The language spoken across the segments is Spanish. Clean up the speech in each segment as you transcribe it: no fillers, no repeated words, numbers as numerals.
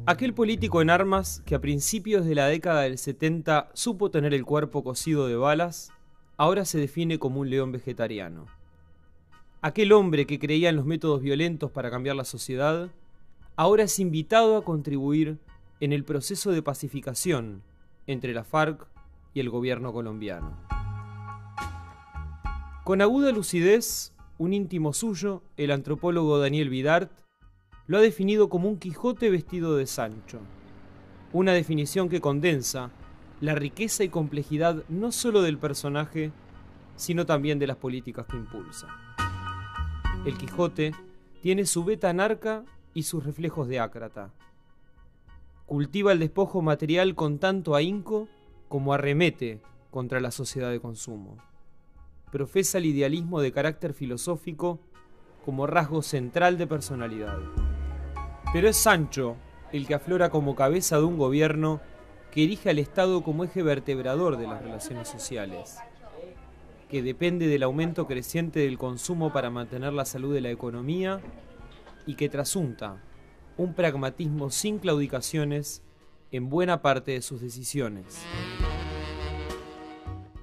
Aquel político en armas que a principios de la década del 70 supo tener el cuerpo cocido de balas, ahora se define como un león vegetariano. Aquel hombre que creía en los métodos violentos para cambiar la sociedad, ahora es invitado a contribuir en el proceso de pacificación entre la FARC y el gobierno colombiano. Con aguda lucidez, un íntimo suyo, el antropólogo Daniel Vidart, lo ha definido como un Quijote vestido de Sancho. Una definición que condensa la riqueza y complejidad no solo del personaje, sino también de las políticas que impulsa. El Quijote tiene su beta anarca y sus reflejos de ácrata. Cultiva el despojo material con tanto ahínco como arremete contra la sociedad de consumo. Profesa el idealismo de carácter filosófico como rasgo central de personalidad. Pero es Sancho el que aflora como cabeza de un gobierno que erige al Estado como eje vertebrador de las relaciones sociales, que depende del aumento creciente del consumo para mantener la salud de la economía y que trasunta un pragmatismo sin claudicaciones en buena parte de sus decisiones.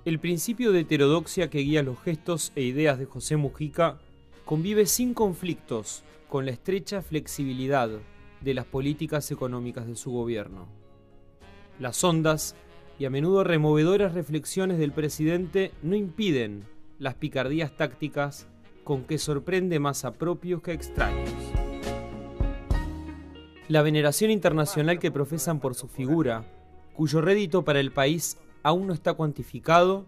El principio de heterodoxia que guía los gestos e ideas de José Mujica convive sin conflictos con la estrecha flexibilidad de las políticas económicas de su gobierno. Las hondas y a menudo removedoras reflexiones del presidente no impiden las picardías tácticas con que sorprende más a propios que a extraños. La veneración internacional que profesan por su figura, cuyo rédito para el país aún no está cuantificado,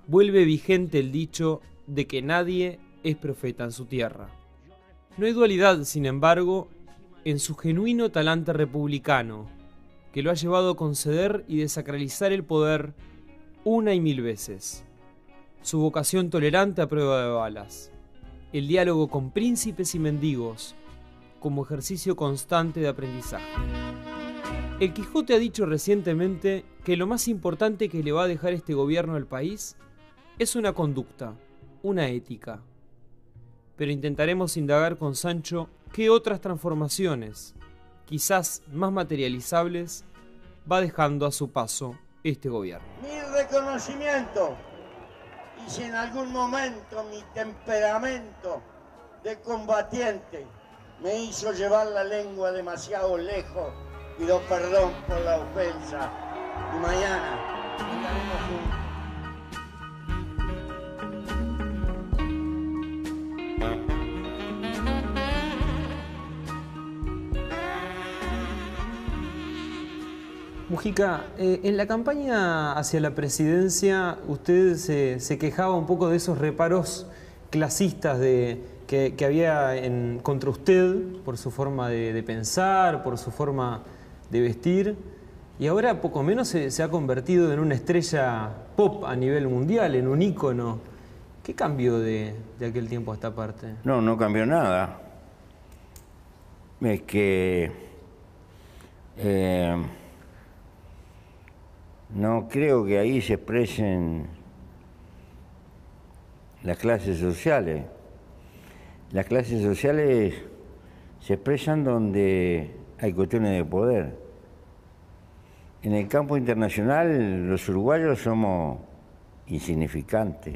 vuelve vigente el dicho de que nadie es profeta en su tierra. No hay dualidad, sin embargo, en su genuino talante republicano, que lo ha llevado a conceder y desacralizar el poder una y mil veces. Su vocación tolerante a prueba de balas, el diálogo con príncipes y mendigos, como ejercicio constante de aprendizaje. El Quijote ha dicho recientemente que lo más importante que le va a dejar este gobierno al país es una conducta, una ética. Pero intentaremos indagar con Sancho qué otras transformaciones, quizás más materializables, va dejando a su paso este gobierno. Mi reconocimiento, y si en algún momento mi temperamento de combatiente me hizo llevar la lengua demasiado lejos, pido perdón por la ofensa, y mañana estaremos juntos. Mujica, en la campaña hacia la presidencia usted se quejaba un poco de esos reparos clasistas que había contra usted por su forma de pensar, por su forma de vestir, y ahora poco menos se ha convertido en una estrella pop a nivel mundial, en un ícono. ¿Qué cambió de aquel tiempo a esta parte? No, no cambió nada. Es que no creo que ahí se expresen las clases sociales. Las clases sociales se expresan donde hay cuestiones de poder. En el campo internacional, los uruguayos somos insignificantes.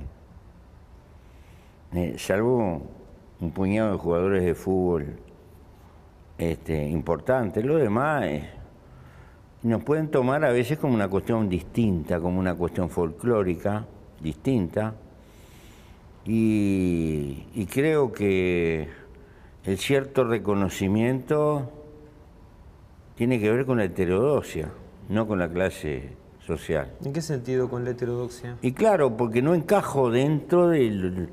Salvo un puñado de jugadores de fútbol importantes. Lo demás nos pueden tomar a veces como una cuestión distinta, como una cuestión folclórica distinta. Y creo que el cierto reconocimiento tiene que ver con la heterodoxia, no con la clase social. ¿En qué sentido con la heterodoxia? Y claro, porque no encajo dentro del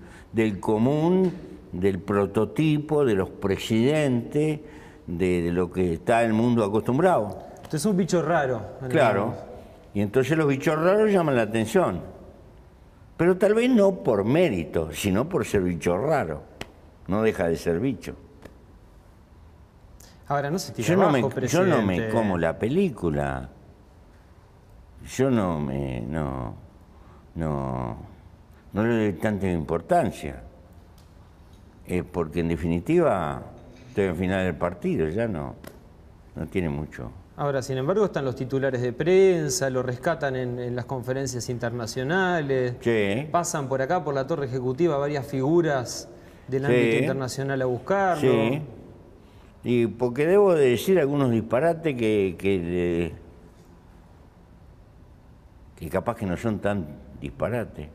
común, del prototipo, de los presidentes, de lo que está el mundo acostumbrado. Usted es un bicho raro. Claro, y entonces los bichos raros llaman la atención. Pero tal vez no por mérito, sino por ser bicho raro. No deja de ser bicho. Ahora, no se tira abajo, presidente. Yo no me como la película. Yo no le doy tanta importancia. Porque en definitiva estoy al final del partido, ya no no tiene mucho. Ahora, sin embargo, están los titulares de prensa, lo rescatan en las conferencias internacionales, Sí. pasan por acá, por la torre ejecutiva, varias figuras del ámbito internacional a buscarlo. Sí. Y porque debo de decir algunos disparates que capaz que no son tan disparates.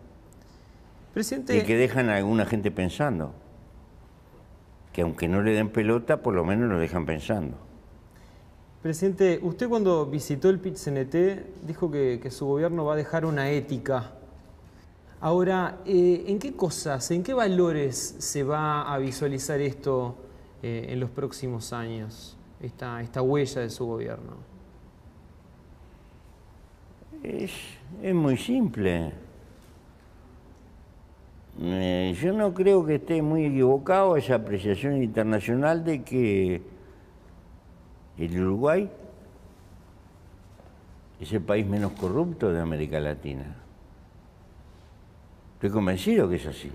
Presidente, Y que dejan a alguna gente pensando. Que aunque no le den pelota, por lo menos lo dejan pensando. Presidente, usted cuando visitó el PIT-CNT dijo que su gobierno va a dejar una ética. Ahora, ¿en qué cosas, en qué valores se va a visualizar esto en los próximos años, esta huella de su gobierno? Es muy simple. Yo no creo que esté muy equivocado esa apreciación internacional de que el Uruguay es el país menos corrupto de América Latina. Estoy convencido que es así.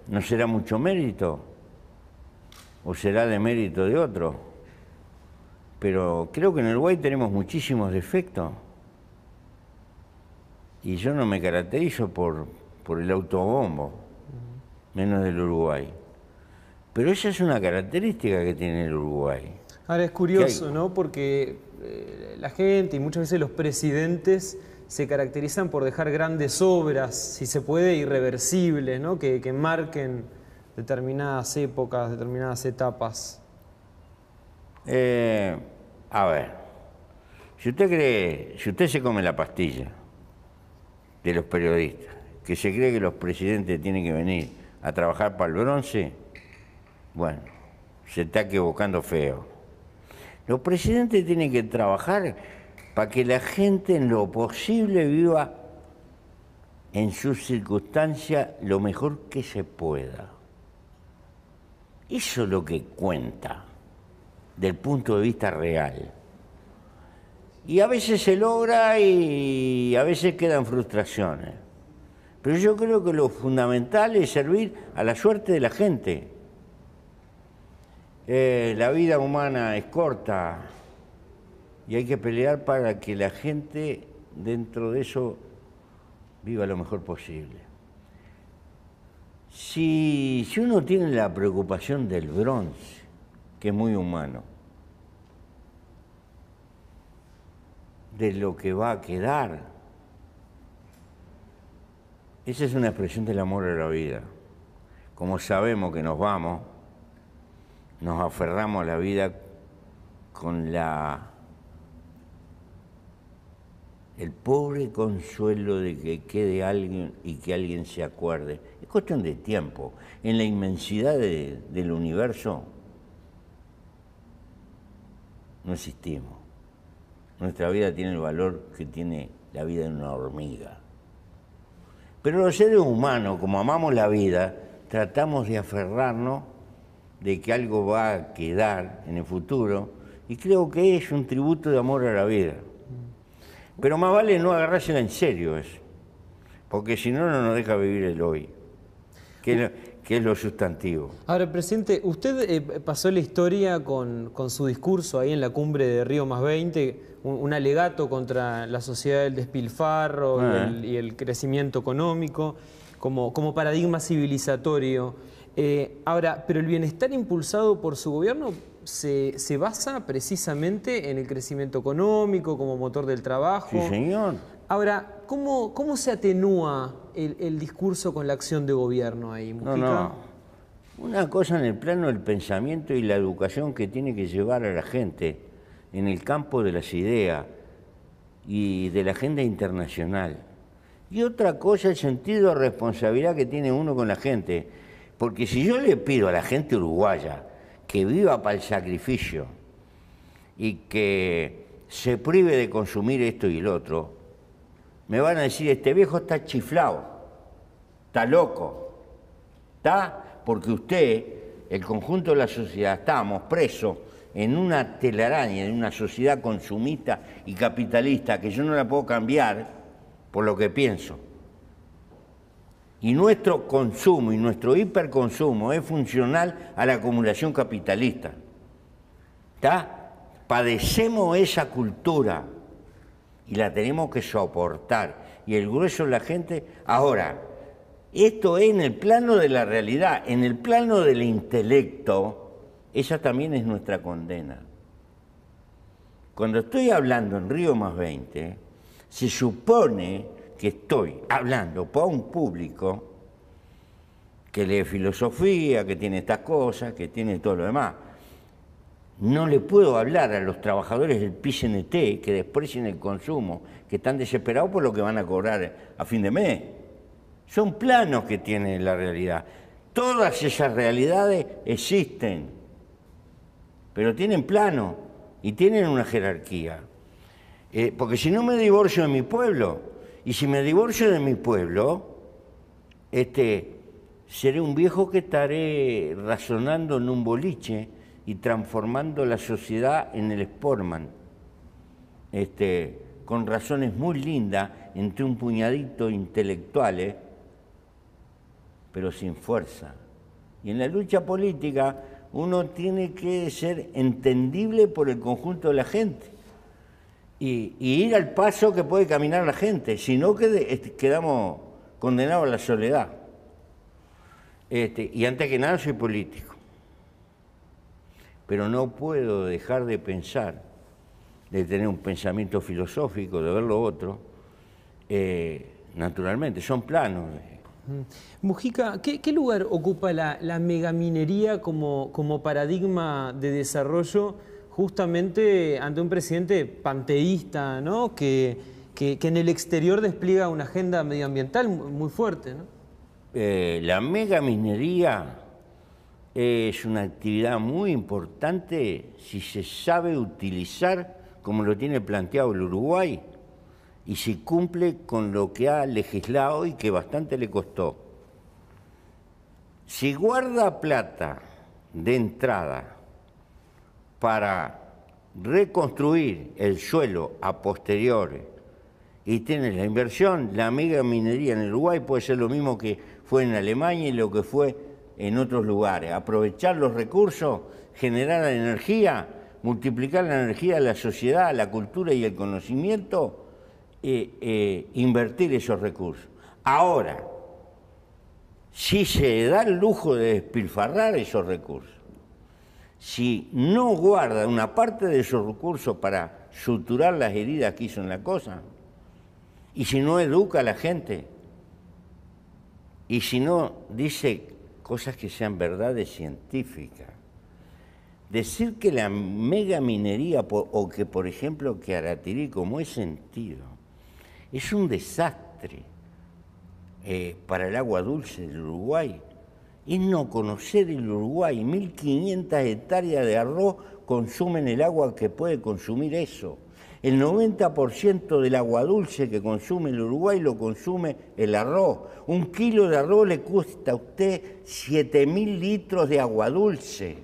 ¿No será mucho mérito? ¿O será de mérito de otro? Pero creo que en Uruguay tenemos muchísimos defectos. Y yo no me caracterizo por el autobombo, menos del Uruguay. Pero esa es una característica que tiene el Uruguay. Ahora es curioso, ¿no? Porque la gente y muchas veces los presidentes se caracterizan por dejar grandes obras, si se puede, irreversibles, ¿no? Que marquen determinadas épocas, determinadas etapas. A ver, si usted se come la pastilla de los periodistas, que se cree que los presidentes tienen que venir a trabajar para el bronce, bueno, se está equivocando feo. Los presidentes tienen que trabajar para que la gente en lo posible viva en sus circunstancias lo mejor que se pueda. Eso es lo que cuenta del punto de vista real. Y a veces se logra y a veces quedan frustraciones. Pero yo creo que lo fundamental es servir a la suerte de la gente. La vida humana es corta y hay que pelear para que la gente dentro de eso viva lo mejor posible. Si uno tiene la preocupación del bronce, que es muy humano, de lo que va a quedar, esa es una expresión del amor a la vida. Como sabemos que nos vamos, nos aferramos a la vida con el pobre consuelo de que quede alguien y que alguien se acuerde. Es cuestión de tiempo. En la inmensidad del universo no existimos. Nuestra vida tiene el valor que tiene la vida de una hormiga. Pero los seres humanos, como amamos la vida, tratamos de aferrarnos de que algo va a quedar en el futuro, y creo que es un tributo de amor a la vida. Pero más vale no agarrársela en serio eso, porque si no, no nos deja vivir el hoy, que es lo sustantivo. Ahora, presidente, usted pasó la historia con su discurso ahí en la cumbre de Río +20, un alegato contra la sociedad del despilfarro y el crecimiento económico, como paradigma civilizatorio. Ahora, pero el bienestar impulsado por su gobierno se basa precisamente en el crecimiento económico como motor del trabajo. Sí, señor. Ahora, ¿cómo se atenúa el discurso con la acción de gobierno ahí, Mujica? No. Una cosa en el plano del pensamiento y la educación que tiene que llevar a la gente en el campo de las ideas y de la agenda internacional. Y otra cosa el sentido de responsabilidad que tiene uno con la gente. Porque si yo le pido a la gente uruguaya que viva para el sacrificio y que se prive de consumir esto y el otro, me van a decir, este viejo está chiflado, está loco, está porque usted, el conjunto de la sociedad, estamos presos en una telaraña, en una sociedad consumista y capitalista que yo no la puedo cambiar por lo que pienso. Y nuestro consumo y nuestro hiperconsumo es funcional a la acumulación capitalista. ¿Está? Padecemos esa cultura y la tenemos que soportar. Y el grueso de la gente... Ahora, esto es en el plano de la realidad, en el plano del intelecto, esa también es nuestra condena. Cuando estoy hablando en Río Más 20, se supone que estoy hablando para un público que lee filosofía, que tiene estas cosas, que tiene todo lo demás. No le puedo hablar a los trabajadores del PICNT que desprecian el consumo, que están desesperados por lo que van a cobrar a fin de mes. Son planos que tiene la realidad. Todas esas realidades existen, pero tienen plano y tienen una jerarquía. Porque si no me divorcio de mi pueblo, y si me divorcio de mi pueblo, seré un viejo que estaré razonando en un boliche y transformando la sociedad en el Sportman, con razones muy lindas entre un puñadito intelectuales, pero sin fuerza. Y en la lucha política uno tiene que ser entendible por el conjunto de la gente y ir al paso que puede caminar la gente, si no quedamos condenados a la soledad. Y antes que nada soy político, pero no puedo dejar de pensar, de tener un pensamiento filosófico, de ver lo otro, naturalmente, son planos. Mujica, ¿qué lugar ocupa la megaminería como paradigma de desarrollo justamente ante un presidente panteísta, ¿no? que en el exterior despliega una agenda medioambiental muy fuerte, ¿no? La megaminería es una actividad muy importante si se sabe utilizar como lo tiene planteado el Uruguay y si cumple con lo que ha legislado y que bastante le costó. Si guarda plata de entrada para reconstruir el suelo a posteriori y tiene la inversión, la megaminería en el Uruguay puede ser lo mismo que fue en Alemania y lo que fue en otros lugares. Aprovechar los recursos, generar energía, multiplicar la energía de la sociedad, la cultura y el conocimiento, invertir esos recursos. Ahora, si se da el lujo de despilfarrar esos recursos, si no guarda una parte de esos recursos para suturar las heridas que hizo en la cosa, y si no educa a la gente, y si no dice cosas que sean verdades científicas, decir que la megaminería, o que por ejemplo que Aratirí, como es sentido, es un desastre para el agua dulce del Uruguay, es no conocer el Uruguay. 1.500 hectáreas de arroz consumen el agua que puede consumir eso. El 90% del agua dulce que consume el Uruguay lo consume el arroz. 1 kilo de arroz le cuesta a usted 7.000 litros de agua dulce.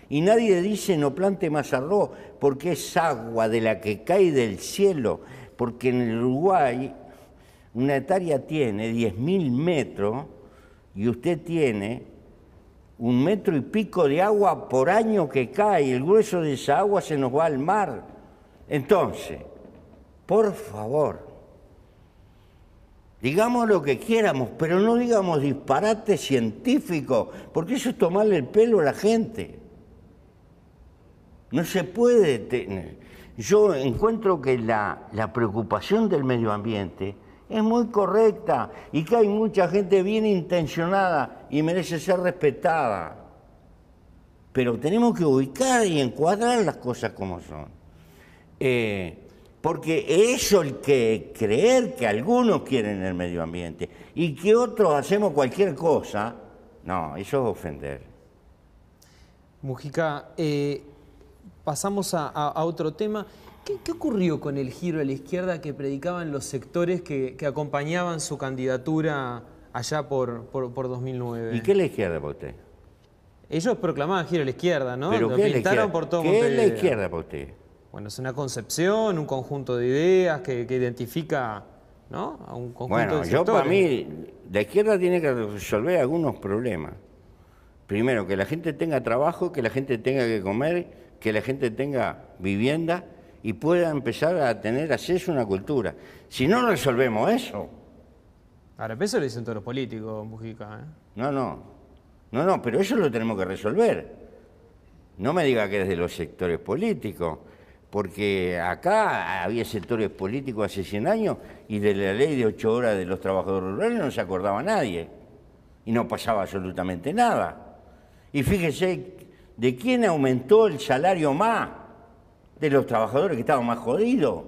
Y nadie dice no plante más arroz, porque es agua de la que cae del cielo. Porque en el Uruguay una hectárea tiene 10.000 metros y usted tiene 1,5 metros de agua por año que cae. El grueso de esa agua se nos va al mar. Entonces, por favor, digamos lo que quieramos, pero no digamos disparates científicos, porque eso es tomarle el pelo a la gente. No se puede tener. Yo encuentro que la preocupación del medio ambiente es muy correcta y que hay mucha gente bien intencionada y merece ser respetada. Pero tenemos que ubicar y encuadrar las cosas como son. Porque eso el que creer que algunos quieren el medio ambiente y que otros hacemos cualquier cosa, no, eso es ofender. Mujica, pasamos a otro tema. ¿Qué ocurrió con el giro a la izquierda que predicaban los sectores que acompañaban su candidatura allá por 2009? ¿Y qué es la izquierda para usted? Ellos proclamaban giro a la izquierda, ¿no? ¿Pero lo qué es la pintaron izquierda? por todo ¿Qué es la Montevideo. izquierda para usted? Bueno, es una concepción, un conjunto de ideas que identifica ¿no? A un conjunto Bueno, de yo sectores. para mí, la izquierda tiene que resolver algunos problemas. Primero, que la gente tenga trabajo, que la gente tenga que comer, que la gente tenga vivienda y pueda empezar a tener acceso a una cultura. Si no resolvemos eso, Ahora, eso lo dicen todos los políticos, Mujica, ¿eh? no, pero eso lo tenemos que resolver. No me diga que es de los sectores políticos, porque acá había sectores políticos hace 100 años y de la ley de 8 horas de los trabajadores rurales no se acordaba nadie y no pasaba absolutamente nada. Y fíjese, ¿de quién aumentó el salario más? De los trabajadores que estaban más jodidos.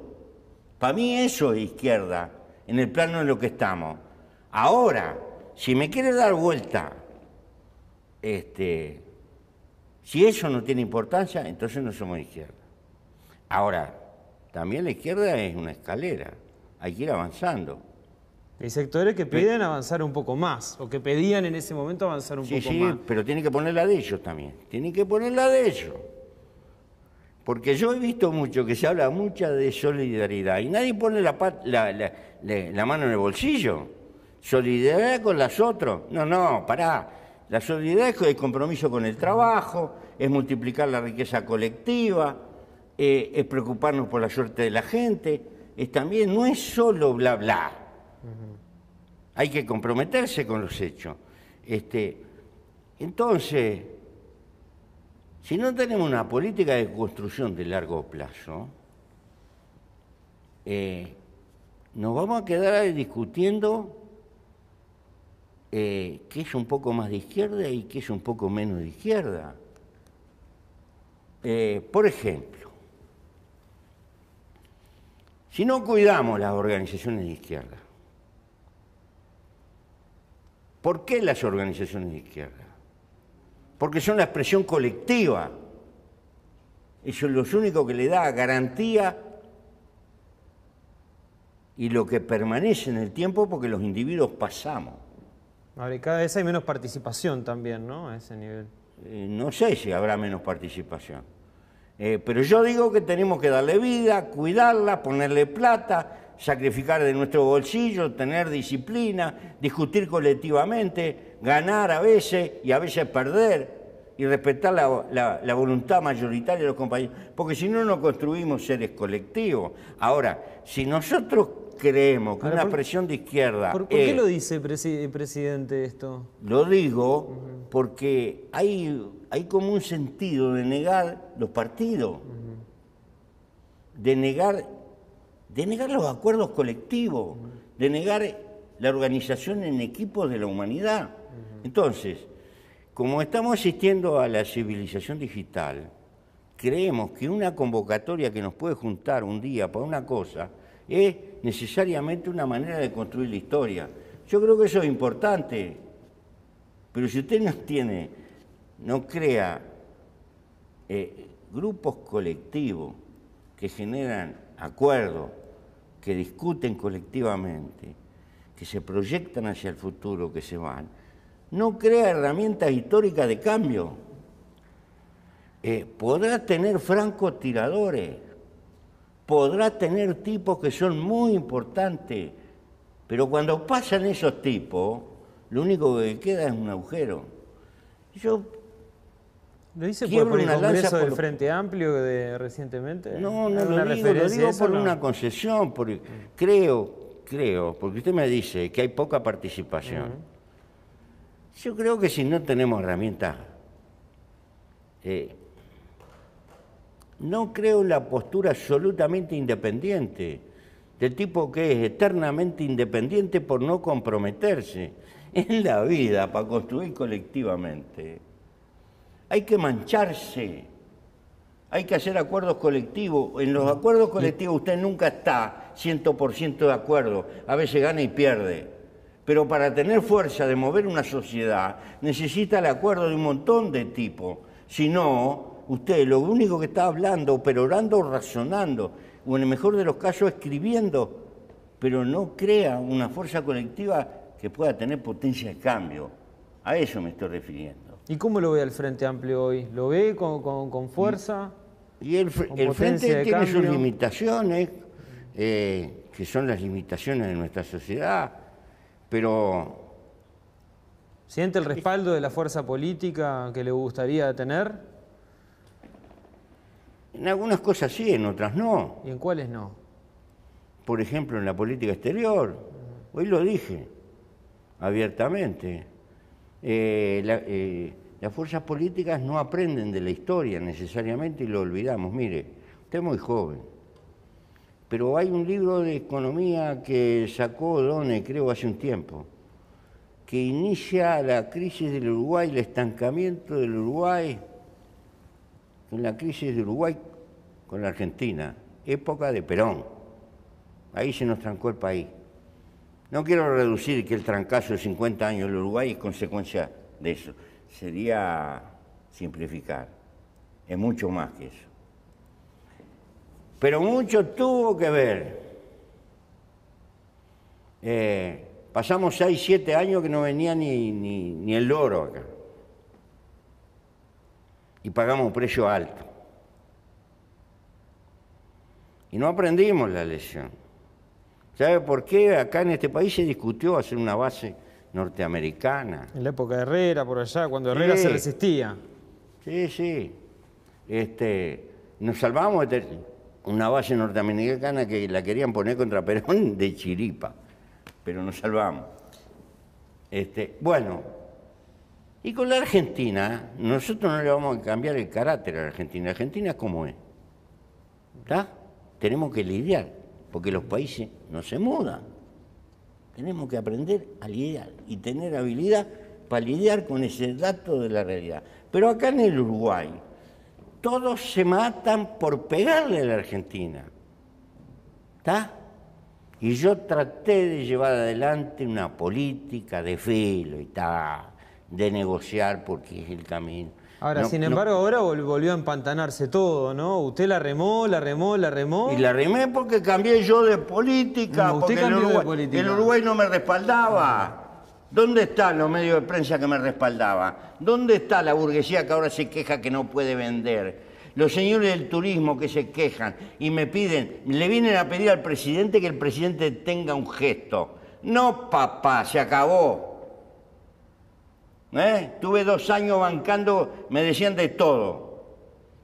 Para mí eso es izquierda, en el plano en lo que estamos. Ahora, si me quiere dar vuelta, si eso no tiene importancia, entonces no somos izquierda. Ahora, también la izquierda es una escalera, hay que ir avanzando. Hay sectores que piden avanzar un poco más, o que pedían en ese momento avanzar un poco más. Sí, pero tiene que ponerla de ellos también, tienen que ponerla de ellos. Porque yo he visto mucho que se habla mucho de solidaridad y nadie pone la mano en el bolsillo. Solidaridad con los otros. No, pará. La solidaridad es el compromiso con el trabajo, es multiplicar la riqueza colectiva, es preocuparnos por la suerte de la gente, también no es solo bla bla. Hay que comprometerse con los hechos. Entonces, si no tenemos una política de construcción de largo plazo, nos vamos a quedar discutiendo qué es un poco más de izquierda y qué es un poco menos de izquierda. Por ejemplo, si no cuidamos las organizaciones de izquierda, ¿por qué las organizaciones de izquierda? Porque son la expresión colectiva. Eso es lo único que le da garantía y lo que permanece en el tiempo porque los individuos pasamos. Ahora, y cada vez hay menos participación también, ¿no? A ese nivel. No sé si habrá menos participación. Pero yo digo que tenemos que darle vida, cuidarla, ponerle plata, sacrificar de nuestro bolsillo, tener disciplina, discutir colectivamente, ganar a veces y a veces perder y respetar la voluntad mayoritaria de los compañeros, porque si no, no construimos seres colectivos. Ahora, si nosotros creemos que una presión de izquierda... ¿Por qué lo dice, presidente, esto? Lo digo porque hay como un sentido de negar los partidos, de negar los acuerdos colectivos, de negar la organización en equipos de la humanidad. Entonces, como estamos asistiendo a la civilización digital, creemos que una convocatoria que nos puede juntar un día para una cosa es necesariamente una manera de construir la historia. Yo creo que eso es importante, pero si usted no crea grupos colectivos que generan acuerdos, que discuten colectivamente, que se proyectan hacia el futuro, que se van, no crea herramientas históricas de cambio. Podrá tener francotiradores, podrá tener tipos que son muy importantes, pero cuando pasan esos tipos, lo único que queda es un agujero. Yo ¿Lo dice por el Congreso del Frente Amplio recientemente? No lo digo por una concesión, porque creo, porque usted me dice que hay poca participación. Yo creo que si no tenemos herramientas, no creo en la postura absolutamente independiente, del tipo que es eternamente independiente por no comprometerse en la vida para construir colectivamente. Hay que mancharse, hay que hacer acuerdos colectivos. En los acuerdos colectivos usted nunca está 100% de acuerdo, a veces gana y pierde. Pero para tener fuerza de mover una sociedad necesita el acuerdo de un montón de tipos. Si no, usted lo único que está hablando, perorando o razonando, o en el mejor de los casos escribiendo, pero no crea una fuerza colectiva que pueda tener potencia de cambio. A eso me estoy refiriendo. ¿Y cómo lo ve al Frente Amplio hoy? ¿Lo ve con fuerza? Y el Frente tiene sus limitaciones, que son las limitaciones de nuestra sociedad, pero... ¿Siente el respaldo de la fuerza política que le gustaría tener? En algunas cosas sí, en otras no. ¿Y en cuáles no? Por ejemplo, en la política exterior. Hoy lo dije abiertamente. Las fuerzas políticas no aprenden de la historia necesariamente y lo olvidamos. Mire, usted es muy joven, pero hay un libro de economía que sacó Done, creo, hace un tiempo, que inicia la crisis del Uruguay, el estancamiento del Uruguay, en la crisis de Uruguay con la Argentina, época de Perón. Ahí se nos trancó el país. No quiero reducir que el trancazo de 50 años del Uruguay es consecuencia de eso. Sería simplificar. Es mucho más que eso. Pero mucho tuvo que ver. Pasamos 6, 7 años que no venía ni el loro acá. Y pagamos un precio alto. Y no aprendimos la lección. ¿Sabe por qué? Acá en este país se discutió hacer una base norteamericana. En la época de Herrera, por allá, cuando Herrera se resistía. Sí, sí. Nos salvamos de una base norteamericana que la querían poner contra Perón de chiripa, pero nos salvamos. Bueno, y con la Argentina, nosotros no le vamos a cambiar el carácter a la Argentina. La Argentina es como es. ¿Está? Tenemos que lidiar, porque los países no se mudan. Tenemos que aprender a lidiar y tener habilidad para lidiar con ese dato de la realidad. Pero acá en el Uruguay, todos se matan por pegarle a la Argentina. ¿Está? Y yo traté de llevar adelante una política de filo y tal, de negociar porque es el camino. Ahora, sin embargo, ahora volvió a empantanarse todo, ¿no? Usted la remó, la remó, la remó. Y la remé porque cambié yo de política, Usted porque cambió de política. El Uruguay no me respaldaba. ¿Dónde están los medios de prensa que me respaldaban? ¿Dónde está la burguesía que ahora se queja que no puede vender? Los señores del turismo que se quejan y me piden, le vienen a pedir al presidente que el presidente tenga un gesto. No, papá, se acabó. Tuve 2 años bancando, me decían de todo.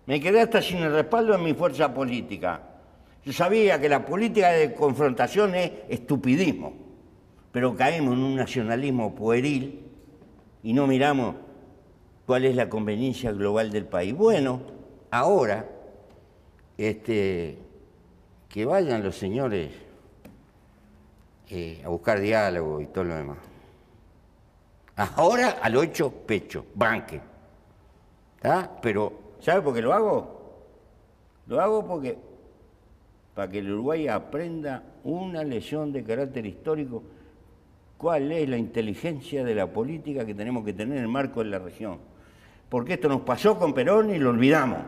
Me quedé hasta sin el respaldo de mi fuerza política. Yo sabía que la política de confrontación es estupidismo, pero caemos en un nacionalismo pueril y no miramos cuál es la conveniencia global del país. Bueno, ahora, que vayan los señores a buscar diálogo y todo lo demás. Ahora a lo hecho pecho, banque. ¿Está? Pero, ¿sabe por qué lo hago? Lo hago porque para que el Uruguay aprenda una lección de carácter histórico, cuál es la inteligencia de la política que tenemos que tener en el marco de la región. Porque esto nos pasó con Perón y lo olvidamos.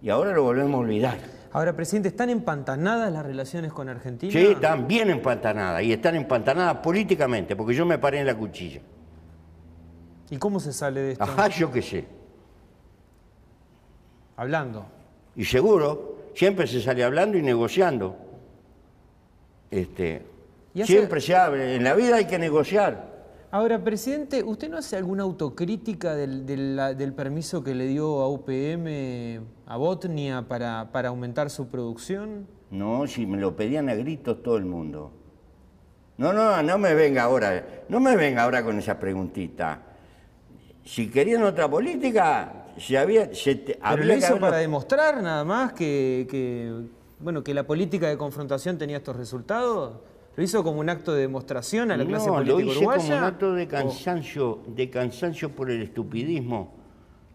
Y ahora lo volvemos a olvidar. Ahora, presidente, ¿están empantanadas las relaciones con Argentina? Sí, están bien empantanadas, y están empantanadas políticamente, porque yo me paré en la cuchilla. ¿Y cómo se sale de esto? Ajá, yo qué sé. Hablando. Y seguro, siempre se sale hablando y negociando. Siempre se abre, en la vida hay que negociar. Ahora, presidente, ¿usted no hace alguna autocrítica del permiso que le dio a UPM, a Botnia, para aumentar su producción? No, si me lo pedían a gritos todo el mundo. No me venga ahora con esa preguntita. Si querían otra política, Pero lo hizo para demostrar nada más que la política de confrontación tenía estos resultados. ¿Lo hizo como un acto de demostración a la clase política uruguaya? No, lo hice como un acto de cansancio por el estupidismo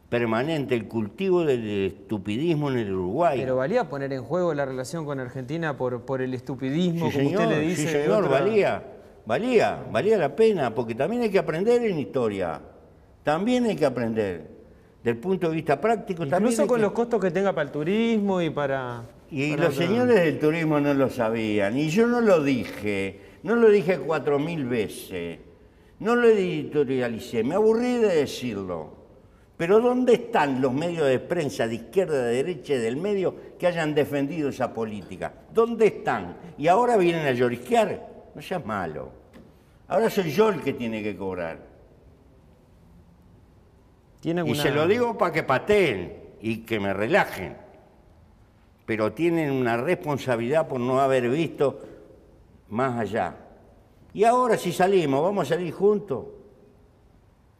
permanente, el cultivo del estupidismo en el Uruguay. Pero valía poner en juego la relación con Argentina por el estupidismo, sí, como señor, usted le dice. Sí, señor, valía la pena, porque también hay que aprender en historia. También hay que aprender. Del punto de vista práctico, incluso con los costos que tenga para el turismo y para... Y los señores del turismo no lo sabían, y yo no lo dije 4.000 veces, no lo editorialicé, me aburrí de decirlo. Pero ¿dónde están los medios de prensa de izquierda, de derecha y del medio que hayan defendido esa política? ¿Dónde están? Y ahora vienen a llorisquear. No seas malo. Ahora soy yo el que tiene que cobrar. Y se lo digo para que pateen y que me relajen. Pero tienen una responsabilidad por no haber visto más allá. Y ahora si salimos, vamos a salir juntos.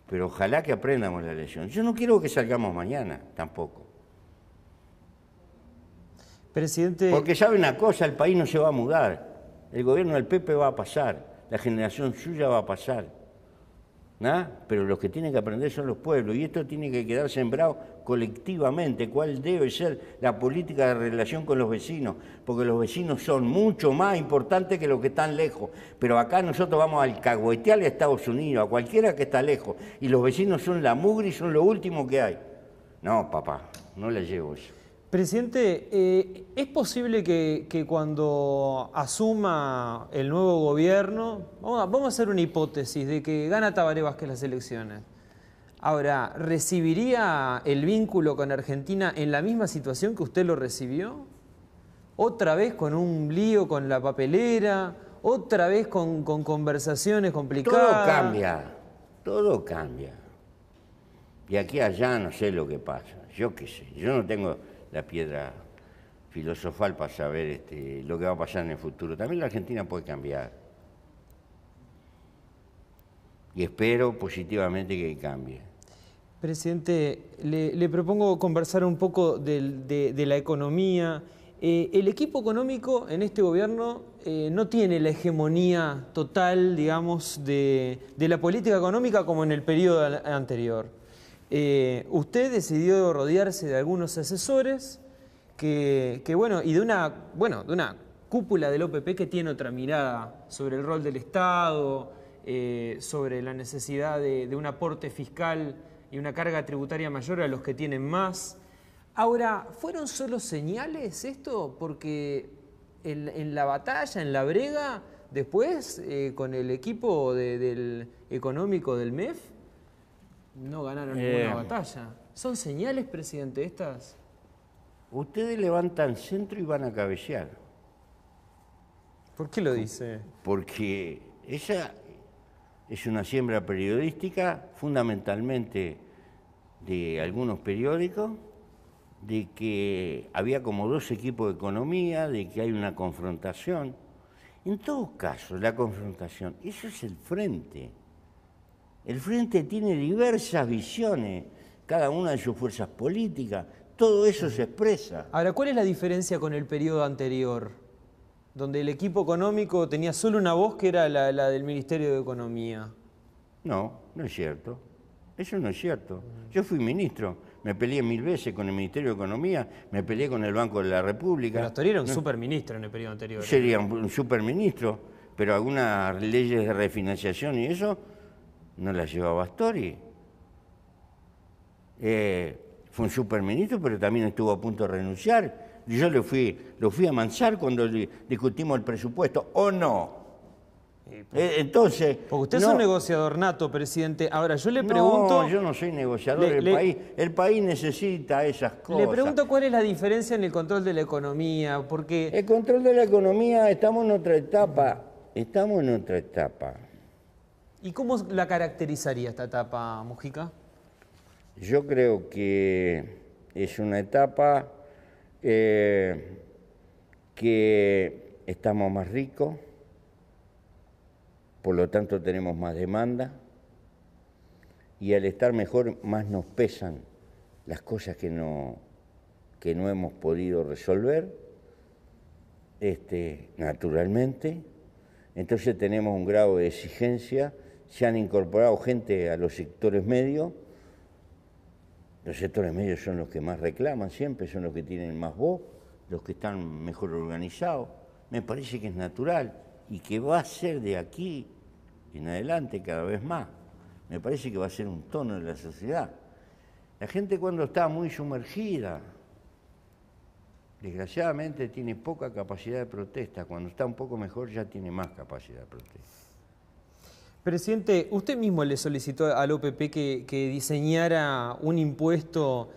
Pero ojalá que aprendamos la lección. Yo no quiero que salgamos mañana, tampoco. Presidente... Porque sabe una cosa, el país no se va a mudar. El gobierno del PP va a pasar. La generación suya va a pasar. ¿No? Pero los que tienen que aprender son los pueblos. Y esto tiene que quedar sembrado colectivamente. ¿Cuál debe ser la política de relación con los vecinos? Porque los vecinos son mucho más importantes que los que están lejos. Pero acá nosotros vamos al alcahuetear a Estados Unidos, a cualquiera que está lejos. Y los vecinos son la mugre y son lo último que hay. No, papá, no le llevo eso. Presidente, ¿es posible que cuando asuma el nuevo gobierno, vamos a hacer una hipótesis de que gana Tabaré Vázquez las elecciones? Ahora, ¿recibiría el vínculo con Argentina en la misma situación que usted lo recibió? ¿Otra vez con un lío con la papelera? ¿Otra vez con conversaciones complicadas? Todo cambia, todo cambia. Y aquí allá no sé lo que pasa, yo qué sé, yo no tengo la piedra filosofal para saber lo que va a pasar en el futuro. También la Argentina puede cambiar. Y espero positivamente que cambie. Presidente, le propongo conversar un poco de la economía. El equipo económico en este gobierno no tiene la hegemonía total, digamos, de la política económica como en el periodo anterior. Usted decidió rodearse de algunos asesores bueno, y de una cúpula del OPP que tiene otra mirada sobre el rol del Estado, sobre la necesidad de un aporte fiscal y una carga tributaria mayor a los que tienen más. Ahora, ¿fueron solo señales esto? Porque en la batalla, en la brega, después, con el equipo del económico del MEF, no ganaron ninguna batalla. ¿Son señales, presidente, estas? Ustedes levantan centro y van a cabecear. ¿Por qué lo dice? Porque esa es una siembra periodística, fundamentalmente de algunos periódicos, de que había como dos equipos de economía, de que hay una confrontación. En todo caso, la confrontación, eso es el frente. El frente tiene diversas visiones, cada una de sus fuerzas políticas, todo eso se expresa. Ahora, ¿cuál es la diferencia con el periodo anterior? Donde el equipo económico tenía solo una voz que era la del Ministerio de Economía. No, no es cierto. Eso no es cierto. Yo fui ministro, me peleé 1000 veces con el Ministerio de Economía, me peleé con el Banco de la República. Pero Astori era un superministro en el periodo anterior. Sería un superministro, pero algunas leyes de refinanciación y eso no las llevaba Astori. Fue un superministro, pero también estuvo a punto de renunciar. Yo lo fui a amansar cuando discutimos el presupuesto, ¿o no? Entonces... Porque usted es un negociador nato, presidente. Ahora, yo le pregunto... No, yo no soy negociador. El país necesita esas cosas. Le pregunto cuál es la diferencia en el control de la economía, porque... El control de la economía, estamos en otra etapa. Estamos en otra etapa. ¿Y cómo la caracterizaría esta etapa, Mujica? Yo creo que es una etapa que estamos más ricos, por lo tanto tenemos más demanda, y al estar mejor más nos pesan las cosas que no hemos podido resolver, naturalmente. Entonces tenemos un grado de exigencia, se han incorporado gente a los sectores medios. Los sectores medios son los que más reclaman siempre, son los que tienen más voz, los que están mejor organizados. Me parece que es natural y que va a ser de aquí en adelante cada vez más. Me parece que va a ser un tono de la sociedad. La gente cuando está muy sumergida, desgraciadamente tiene poca capacidad de protesta. Cuando está un poco mejor ya tiene más capacidad de protesta. Presidente, usted mismo le solicitó al OPP que diseñara un impuesto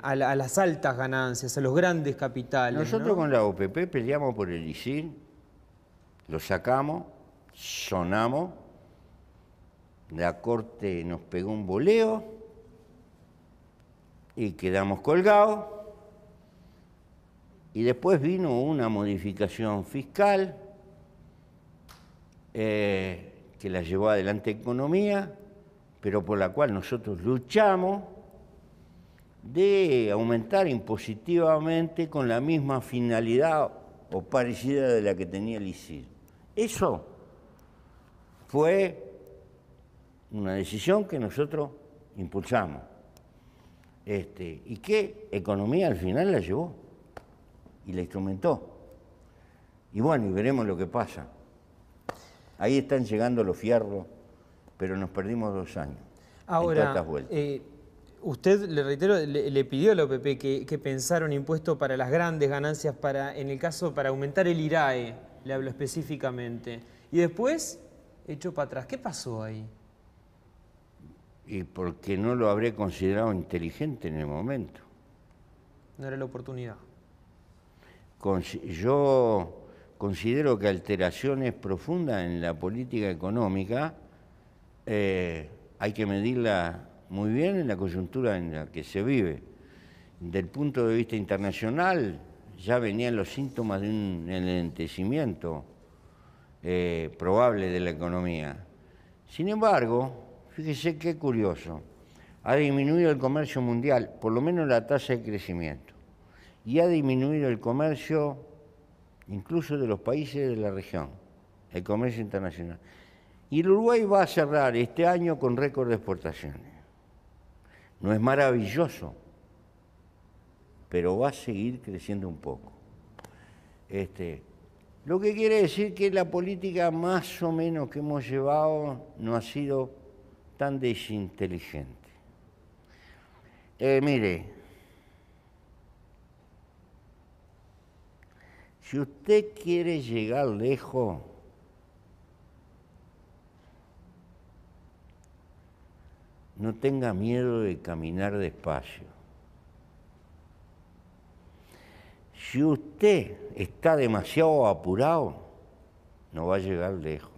a las altas ganancias, a los grandes capitales. Nosotros, ¿no?, con la OPP peleamos por el ISIL, lo sacamos, sonamos, la Corte nos pegó un boleo y quedamos colgados. Y después vino una modificación fiscal que la llevó adelante Economía, pero por la cual nosotros luchamos, de aumentar impositivamente con la misma finalidad o parecida de la que tenía el ISIL. Eso fue una decisión que nosotros impulsamos y que Economía al final la llevó y la instrumentó. Y bueno, y veremos lo que pasa. Ahí están llegando los fierros, pero nos perdimos 2 años. Ahora, en usted, le reitero, le pidió a la OPP que pensara un impuesto para las grandes ganancias, en el caso, para aumentar el IRAE, le hablo específicamente. Y después, echó para atrás. ¿Qué pasó ahí? Y porque no lo habré considerado inteligente en el momento. No era la oportunidad. Yo considero que alteraciones profundas en la política económica hay que medirla muy bien en la coyuntura en la que se vive. Del punto de vista internacional, ya venían los síntomas de un enlentecimiento probable de la economía. Sin embargo, fíjese qué curioso, ha disminuido el comercio mundial, por lo menos la tasa de crecimiento, y ha disminuido el comercio incluso de los países de la región, el comercio internacional. Y el Uruguay va a cerrar este año con récord de exportaciones. No es maravilloso, pero va a seguir creciendo un poco. Lo que quiere decir que la política más o menos que hemos llevado no ha sido tan desinteligente. Mire, si usted quiere llegar lejos, no tenga miedo de caminar despacio. Si usted está demasiado apurado, no va a llegar lejos.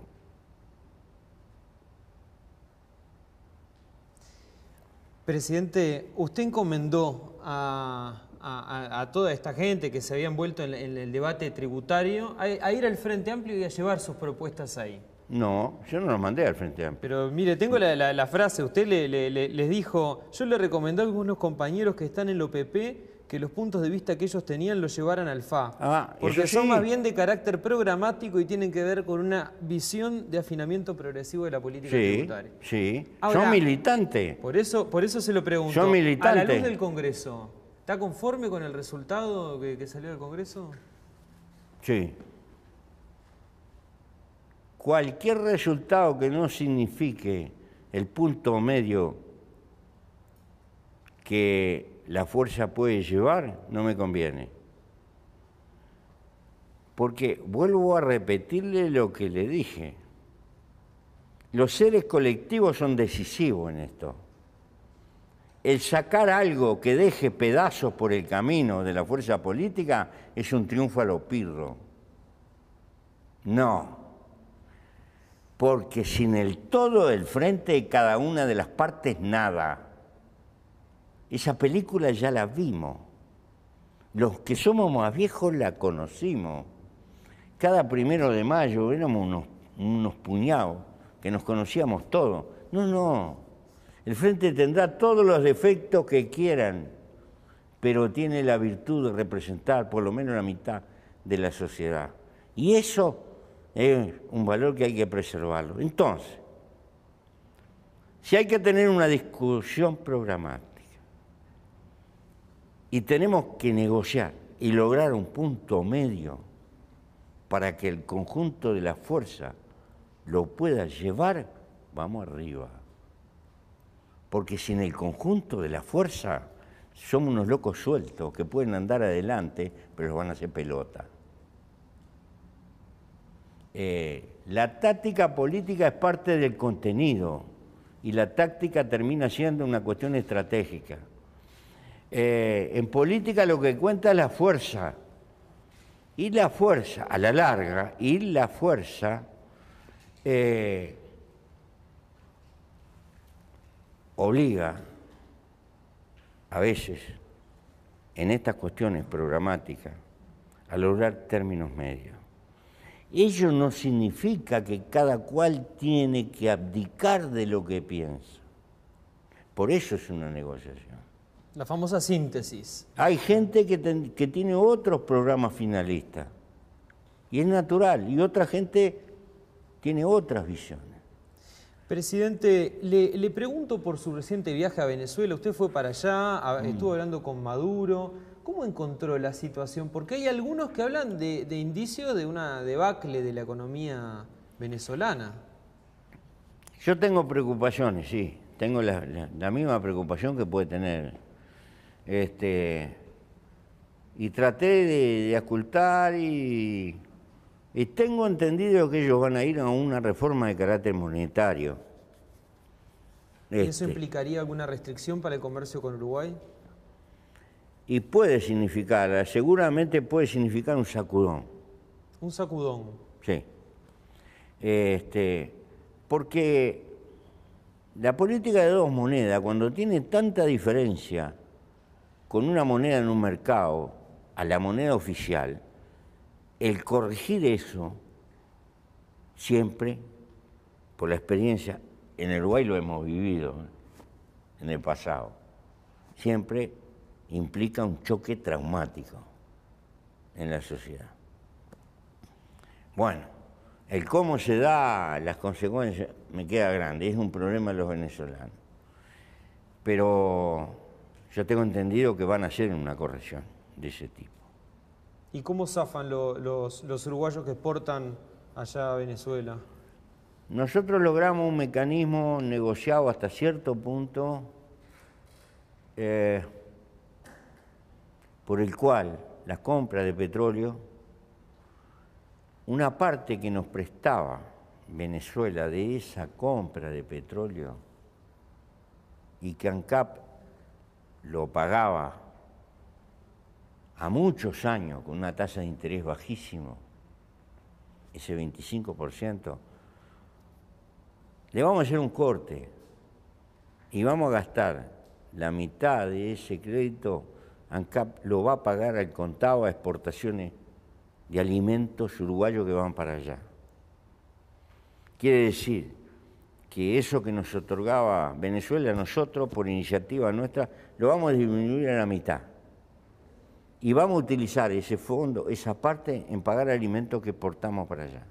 Presidente, usted encomendó a toda esta gente que se había envuelto en el debate tributario a ir al Frente Amplio y a llevar sus propuestas ahí. No, yo no lo mandé al Frente Amplio. Pero mire, tengo la frase, usted les dijo, yo le recomendé a algunos compañeros que están en el OPP que los puntos de vista que ellos tenían los llevaran al FA. Porque son más bien de carácter programático y tienen que ver con una visión de afinamiento progresivo de la política tributaria. Sí, ahora, son militantes. Por eso se lo pregunto. Son militantes. A la luz del Congreso, ¿está conforme con el resultado que salió del Congreso? Sí. Cualquier resultado que no signifique el punto medio que la fuerza puede llevar, no me conviene. Porque vuelvo a repetirle lo que le dije. Los seres colectivos son decisivos en esto. El sacar algo que deje pedazos por el camino de la fuerza política es un triunfo a lo pirro. No. Porque sin el todo del frente de cada una de las partes, nada. Esa película ya la vimos. Los que somos más viejos la conocimos. Cada 1 de mayo éramos unos puñados que nos conocíamos todos. No. El frente tendrá todos los defectos que quieran, pero tiene la virtud de representar por lo menos la mitad de la sociedad. Y eso es un valor que hay que preservarlo. Entonces, si hay que tener una discusión programática y tenemos que negociar y lograr un punto medio para que el conjunto de la fuerza lo pueda llevar, vamos arriba. Porque sin el conjunto de la fuerza somos unos locos sueltos que pueden andar adelante, pero van a hacer pelota. La táctica política es parte del contenido y la táctica termina siendo una cuestión estratégica. En política lo que cuenta es la fuerza. Y la fuerza, a la larga, obliga, a veces, en estas cuestiones programáticas, a lograr términos medios. Ello no significa que cada cual tiene que abdicar de lo que piensa. Por eso es una negociación. La famosa síntesis. Hay gente que tiene otros programas finalistas, y es natural, y otra gente tiene otras visiones. Presidente, le pregunto por su reciente viaje a Venezuela. Usted fue para allá, estuvo hablando con Maduro. ¿Cómo encontró la situación? Porque hay algunos que hablan de indicios de una debacle de la economía venezolana. Yo tengo preocupaciones, sí. Tengo la misma preocupación que puede tener. Y traté de ocultar y tengo entendido que ellos van a ir a una reforma de carácter monetario. ¿Y eso implicaría alguna restricción para el comercio con Uruguay? Y puede significar, seguramente puede significar un sacudón. ¿Un sacudón? Sí. Porque la política de dos monedas, cuando tiene tanta diferencia con una moneda en un mercado a la moneda oficial, el corregir eso, siempre, por la experiencia, en el Uruguay lo hemos vivido en el pasado, siempre implica un choque traumático en la sociedad. Bueno, el cómo se da las consecuencias me queda grande, es un problema de los venezolanos. Pero yo tengo entendido que van a hacer una corrección de ese tipo. ¿Y cómo zafan los uruguayos que exportan allá a Venezuela? Nosotros logramos un mecanismo negociado hasta cierto punto por el cual la compra de petróleo, una parte que nos prestaba Venezuela de esa compra de petróleo y que ANCAP lo pagaba a muchos años con una tasa de interés bajísimo, ese 25%, le vamos a hacer un corte y vamos a gastar la mitad de ese crédito. ANCAP lo va a pagar al contado a exportaciones de alimentos uruguayos que van para allá. Quiere decir que eso que nos otorgaba Venezuela, nosotros, por iniciativa nuestra, lo vamos a disminuir a la mitad. Y vamos a utilizar ese fondo, esa parte, en pagar alimentos que exportamos para allá.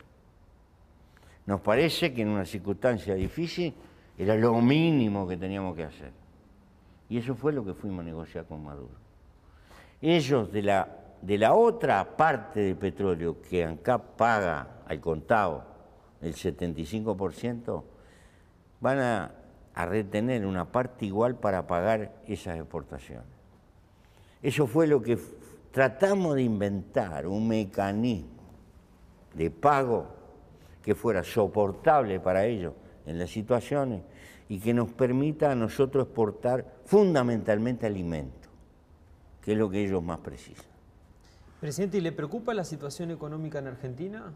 Nos parece que en una circunstancia difícil era lo mínimo que teníamos que hacer. Y eso fue lo que fuimos a negociar con Maduro. Ellos, de la otra parte del petróleo que ANCAP paga al contado, el 75%, van a retener una parte igual para pagar esas exportaciones. Eso fue lo que tratamos de inventar, un mecanismo de pago que fuera soportable para ellos en las situaciones y que nos permita a nosotros exportar fundamentalmente alimentos, que es lo que ellos más precisan. Presidente, ¿y le preocupa la situación económica en Argentina?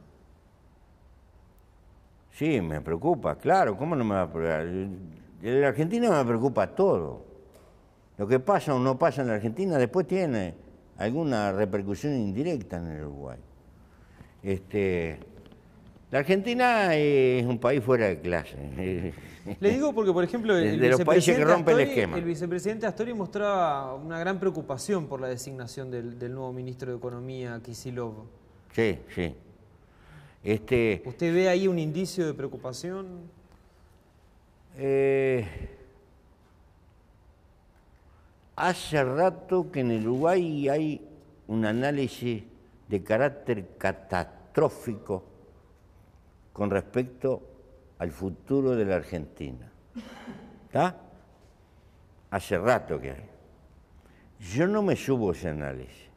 Sí, me preocupa, claro, ¿cómo no me va a preocupar? En la Argentina me preocupa todo. Lo que pasa o no pasa en la Argentina después tiene alguna repercusión indirecta en el Uruguay. La Argentina es un país fuera de clase. Le digo porque, por ejemplo, de los países que rompen el esquema. El vicepresidente Astori mostraba una gran preocupación por la designación del nuevo ministro de Economía, Kicillof. Sí, sí. ¿Usted ve ahí un indicio de preocupación? Hace rato que en el Uruguay hay un análisis de carácter catastrófico con respecto al futuro de la Argentina. ¿Está? Hace rato que hay. Yo no me subo a ese análisis.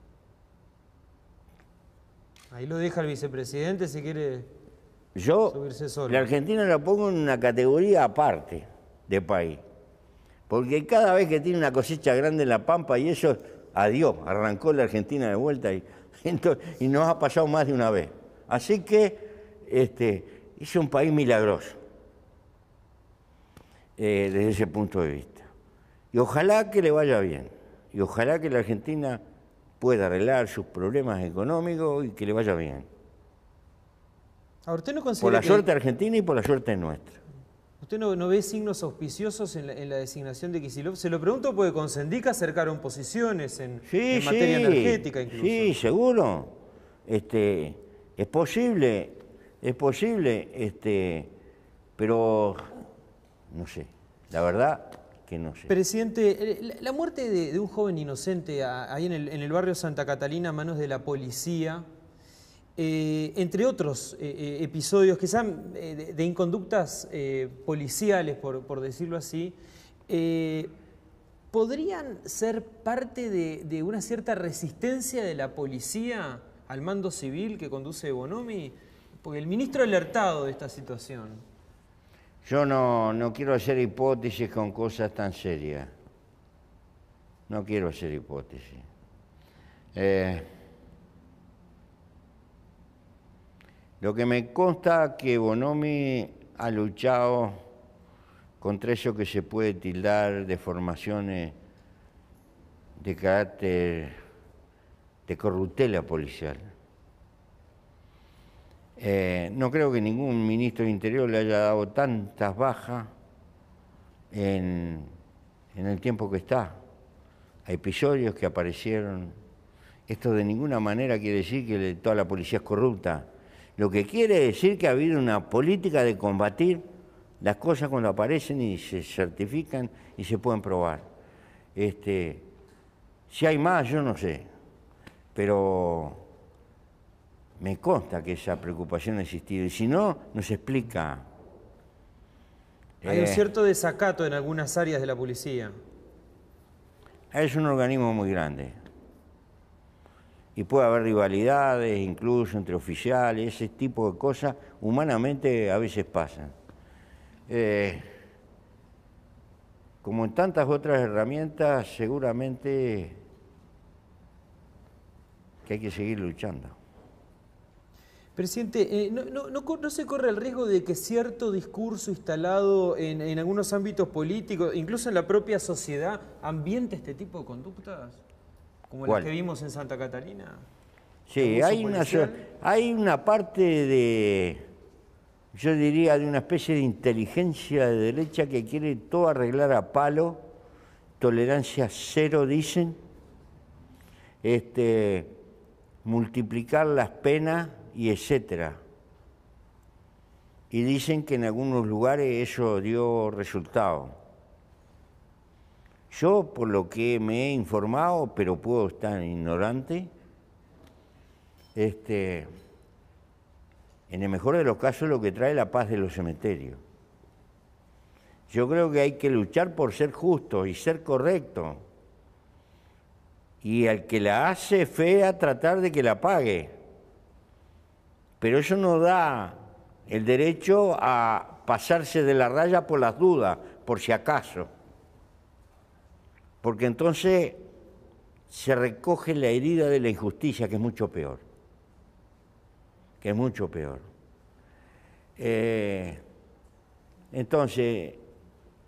Ahí lo deja el vicepresidente, si quiere yo subirse solo. la Argentina la pongo en una categoría aparte de país. Porque cada vez que tiene una cosecha grande en la Pampa y eso, adiós, arrancó la Argentina de vuelta y nos ha pasado más de una vez. Así que es un país milagroso desde ese punto de vista. Y ojalá que le vaya bien. Y ojalá que la Argentina pueda arreglar sus problemas económicos y que le vaya bien. Ahora, ¿usted no Por considera la que suerte argentina y por la suerte nuestra. usted no ve signos auspiciosos en la designación de Kicillof? Se lo pregunto porque con Sendic acercaron posiciones en materia energética incluso. Sí, seguro. Es posible, pero no sé, la verdad que no sé. Presidente, la muerte de un joven inocente ahí en el barrio Santa Catalina a manos de la policía, entre otros episodios que sean de inconductas policiales, por decirlo así, ¿podrían ser parte de una cierta resistencia de la policía al mando civil que conduce Bonomi? Porque el ministro ha alertado de esta situación. Yo no quiero hacer hipótesis con cosas tan serias. No quiero hacer hipótesis. Lo que me consta que Bonomi ha luchado contra eso que se puede tildar de formaciones de carácter de corruptela policial. No creo que ningún ministro de Interior le haya dado tantas bajas en el tiempo que está. Hay episodios que aparecieron. Esto de ninguna manera quiere decir que toda la policía es corrupta. Lo que quiere decir que ha habido una política de combatir las cosas cuando aparecen y se certifican y se pueden probar. Si hay más, yo no sé, pero me consta que esa preocupación ha existido y si no, no se explica. Hay un cierto desacato en algunas áreas de la policía. Es un organismo muy grande y puede haber rivalidades incluso entre oficiales, ese tipo de cosas humanamente a veces pasan. Como en tantas otras herramientas, seguramente que hay que seguir luchando. Presidente, ¿no se corre el riesgo de que cierto discurso instalado en algunos ámbitos políticos, incluso en la propia sociedad, ambiente este tipo de conductas? Como las que vimos en Santa Catalina. Sí, hay una parte de, yo diría, de una especie de inteligencia de derecha que quiere todo arreglar a palo, tolerancia cero, dicen, multiplicar las penas y etcétera. Y dicen que en algunos lugares eso dio resultado. Yo, por lo que me he informado, pero puedo estar ignorante, en el mejor de los casos lo que trae la paz de los cementerios. Yo creo que hay que luchar por ser justo y ser correcto. Y al que la hace fea, tratar de que la pague. Pero eso no da el derecho a pasarse de la raya por las dudas, por si acaso. Porque entonces se recoge la herida de la injusticia, que es mucho peor. Que es mucho peor. Entonces,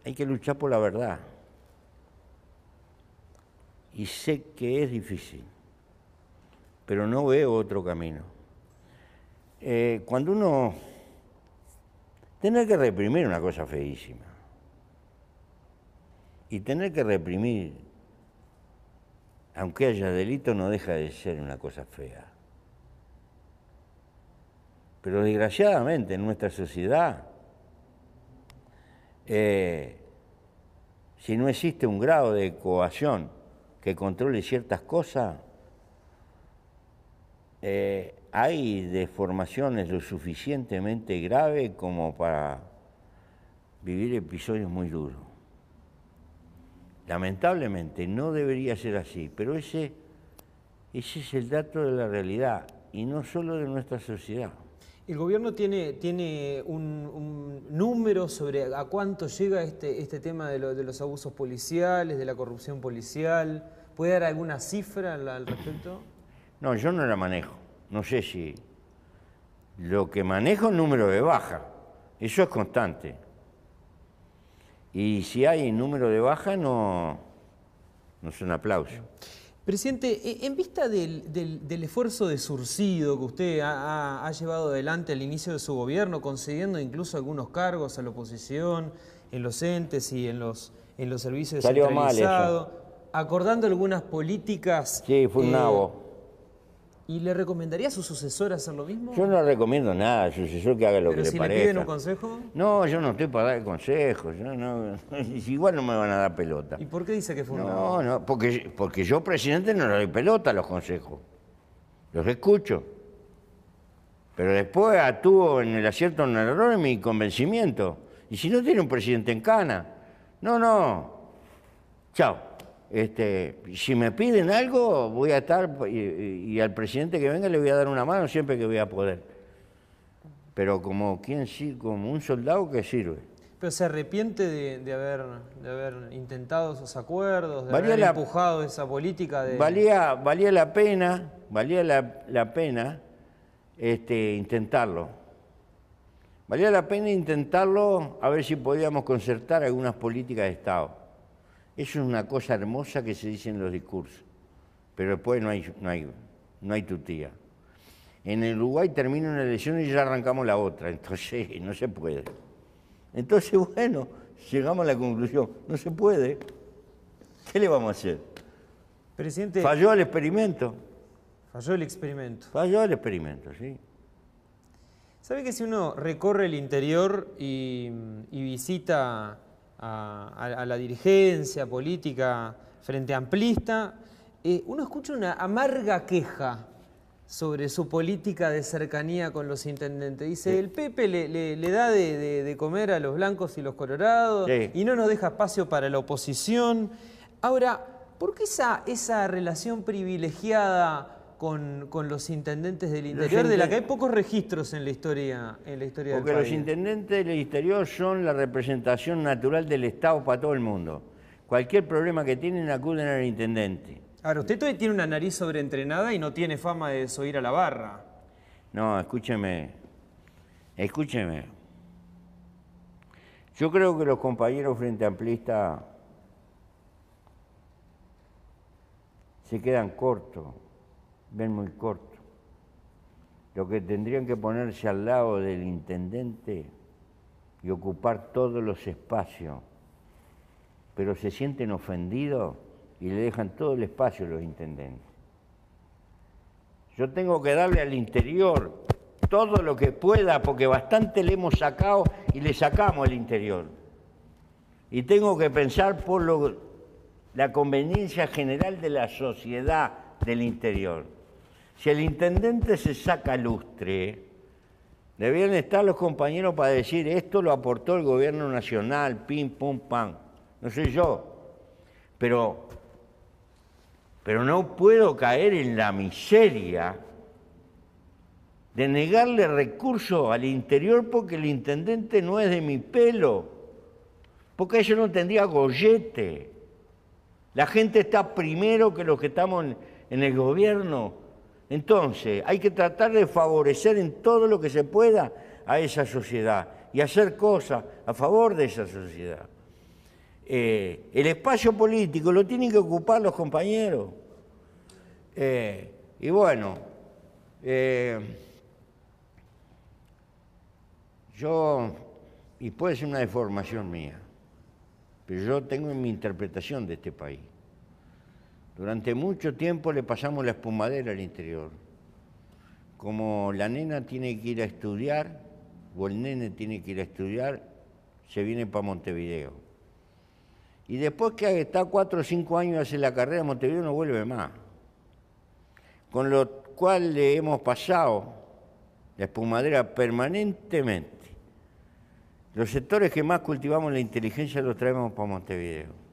hay que luchar por la verdad. Y sé que es difícil, pero no veo otro camino. Cuando uno... Tener que reprimir una cosa feísima. Y tener que reprimir, aunque haya delito, no deja de ser una cosa fea. Pero desgraciadamente en nuestra sociedad, si no existe un grado de coacción que controle ciertas cosas, hay deformaciones lo suficientemente graves como para vivir episodios muy duros. Lamentablemente no debería ser así, pero ese es el dato de la realidad, y no solo de nuestra sociedad. ¿El gobierno tiene un número sobre a cuánto llega este tema de los abusos policiales, de la corrupción policial? ¿Puede dar alguna cifra al respecto? No, yo no la manejo. No sé si... Lo que manejo es el número de baja. Eso es constante. Y si hay número de baja, no son aplausos. Presidente, en vista del esfuerzo de surcido que usted ha llevado adelante al inicio de su gobierno, concediendo incluso algunos cargos a la oposición, en los entes y en los servicios descentralizados, acordando algunas políticas... Sí, fue un nabo. ¿Y le recomendaría a su sucesor hacer lo mismo? Yo no recomiendo nada al sucesor que haga lo que le parezca. ¿Pero si le piden un consejo? No, yo no estoy para dar consejos. Igual no me van a dar pelota. ¿Y por qué dice que fue un nabo? No, porque yo, presidente, no le doy pelota a los consejos. Los escucho. Pero después actúo en el acierto o en el error en mi convencimiento. Y si no tiene un presidente en cana, no. Chao. Si me piden algo, voy a estar, y al presidente que venga le voy a dar una mano siempre que voy a poder. Pero como un soldado que sirve. ¿Pero se arrepiente de haber intentado esos acuerdos, de haber empujado esa política de...? Valía la pena intentarlo. Valía la pena intentarlo a ver si podíamos concertar algunas políticas de Estado. Eso es una cosa hermosa que se dice en los discursos, pero después no hay tutía. En el Uruguay termina una elección y ya arrancamos la otra, entonces no se puede. Entonces, bueno, llegamos a la conclusión, no se puede. ¿Qué le vamos a hacer? Presidente, falló el experimento. Falló el experimento. Falló el experimento, sí. ¿Sabe que si uno recorre el interior y visita a la dirigencia política frente amplista, uno escucha una amarga queja sobre su política de cercanía con los intendentes? Dice, sí, el Pepe le da de comer a los blancos y los colorados, sí, y no nos deja espacio para la oposición. Ahora, ¿por qué esa relación privilegiada con los intendentes del interior, de la que hay pocos registros en la historia del país? Porque los intendentes del interior son la representación natural del Estado para todo el mundo. Cualquier problema que tienen acuden al intendente. Ahora, usted todavía tiene una nariz sobreentrenada y no tiene fama de desoír a la barra. No, escúcheme. Yo creo que los compañeros frente amplistas se quedan cortos. Ven muy corto. Lo que tendrían que ponerse al lado del intendente y ocupar todos los espacios, pero se sienten ofendidos y le dejan todo el espacio a los intendentes. Yo tengo que darle al interior todo lo que pueda, porque bastante le hemos sacado y le sacamos al interior. Y tengo que pensar por la conveniencia general de la sociedad del interior. Si el intendente se saca lustre, deberían estar los compañeros para decir, esto lo aportó el gobierno nacional, pim, pum, pam. No sé yo, pero no puedo caer en la miseria de negarle recursos al interior porque el intendente no es de mi pelo, porque eso no tendría gollete. La gente está primero que los que estamos en el gobierno. Entonces, hay que tratar de favorecer en todo lo que se pueda a esa sociedad y hacer cosas a favor de esa sociedad. El espacio político lo tienen que ocupar los compañeros. Y bueno, y puede ser una deformación mía, pero yo tengo mi interpretación de este país. Durante mucho tiempo le pasamos la espumadera al interior. Como la nena tiene que ir a estudiar, o el nene tiene que ir a estudiar, se viene para Montevideo. Y después que está 4 o 5 años hace la carrera en Montevideo, no vuelve más. Con lo cual le hemos pasado la espumadera permanentemente. Los sectores que más cultivamos la inteligencia los traemos para Montevideo.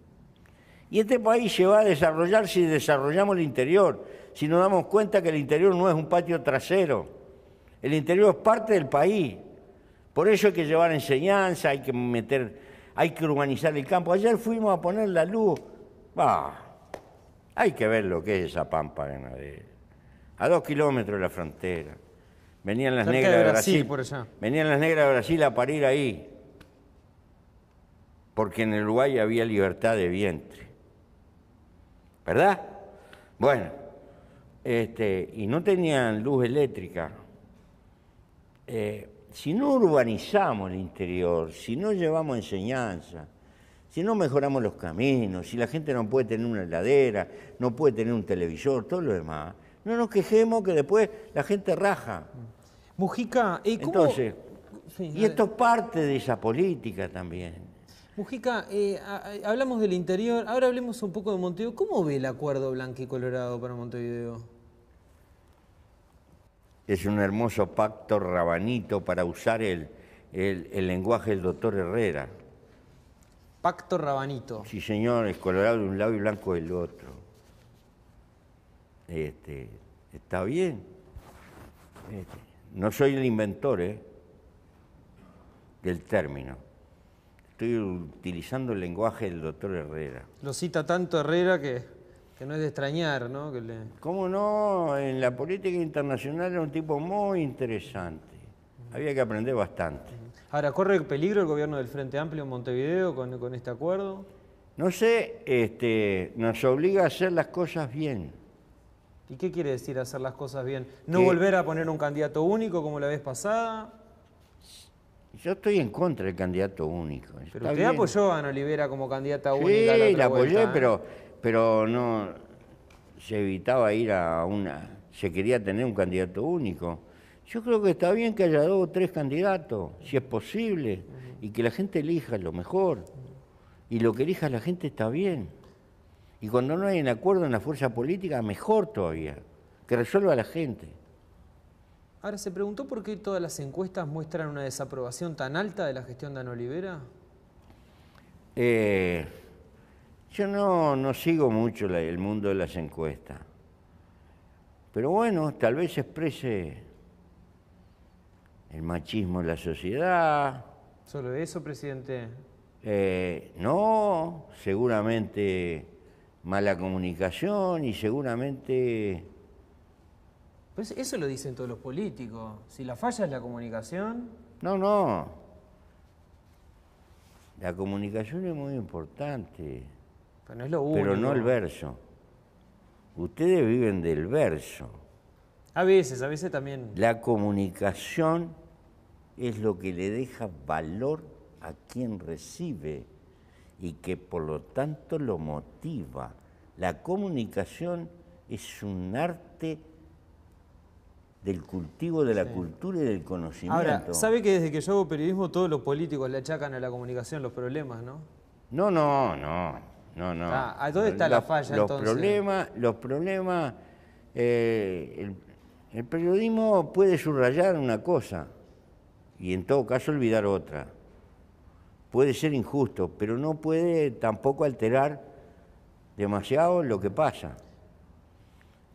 Y este país se va a desarrollar si desarrollamos el interior, si nos damos cuenta que el interior no es un patio trasero, El interior es parte del país. Por eso hay que llevar enseñanza, hay que urbanizar el campo. Ayer fuimos a poner la luz. Hay que ver lo que es esa pampa ganadera. A 2 kilómetros de la frontera. Venían las negras de Brasil. Por allá. Venían las negras de Brasil a parir ahí. Porque en el Uruguay había libertad de vientre. ¿Verdad? Bueno, y no tenían luz eléctrica. Si no urbanizamos el interior, si no llevamos enseñanza, si no mejoramos los caminos, si la gente no puede tener una heladera, no puede tener un televisor, todo lo demás, no nos quejemos que después la gente raja. Mujica, ¿cómo? Entonces, Sí, y esto es parte de esa política también. Mujica, hablamos del interior, ahora hablemos un poco de Montevideo. ¿Cómo ve el acuerdo blanquicolorado para Montevideo? Es un hermoso pacto rabanito para usar el lenguaje del doctor Herrera. Pacto rabanito. Sí, señor, es colorado de un lado y blanco del otro. Está bien. No soy el inventor del término. Estoy utilizando el lenguaje del doctor Herrera. Lo cita tanto Herrera que no es de extrañar, ¿no? ¿Cómo no? En la política internacional era un tipo muy interesante. Había que aprender bastante. Ahora, ¿corre peligro el gobierno del Frente Amplio en Montevideo con este acuerdo? No sé, nos obliga a hacer las cosas bien. ¿Y qué quiere decir hacer las cosas bien? ¿No volver a poner un candidato único como la vez pasada? Yo estoy en contra del candidato único. Pero usted apoyó a Ana Olivera como candidata única. Sí, la apoyé, pero no se evitaba ir a se quería tener un candidato único. Yo creo que está bien que haya 2 o 3 candidatos, si es posible, y que la gente elija lo mejor. Y lo que elija la gente está bien. Y cuando no hay un acuerdo en la fuerza política, mejor todavía, que resuelva la gente. Ahora, ¿se preguntó por qué todas las encuestas muestran una desaprobación tan alta de la gestión de Ana Olivera? Yo no sigo mucho el mundo de las encuestas. Pero bueno, tal vez exprese el machismo en la sociedad. ¿Solo eso, presidente? No, seguramente mala comunicación y seguramente... Pues eso lo dicen todos los políticos. Si la falla es la comunicación... No. La comunicación es muy importante. Pero no es lo único. Pero no el verso. Ustedes viven del verso. A veces también. La comunicación es lo que le deja valor a quien recibe y que por lo tanto lo motiva. La comunicación es un arte del cultivo de la cultura y del conocimiento. Ahora, ¿sabe que desde que yo hago periodismo todos los políticos le achacan a la comunicación los problemas, no? No. ¿Dónde está la falla entonces? Los problemas, el periodismo puede subrayar una cosa y en todo caso olvidar otra. Puede ser injusto, pero no puede tampoco alterar demasiado lo que pasa.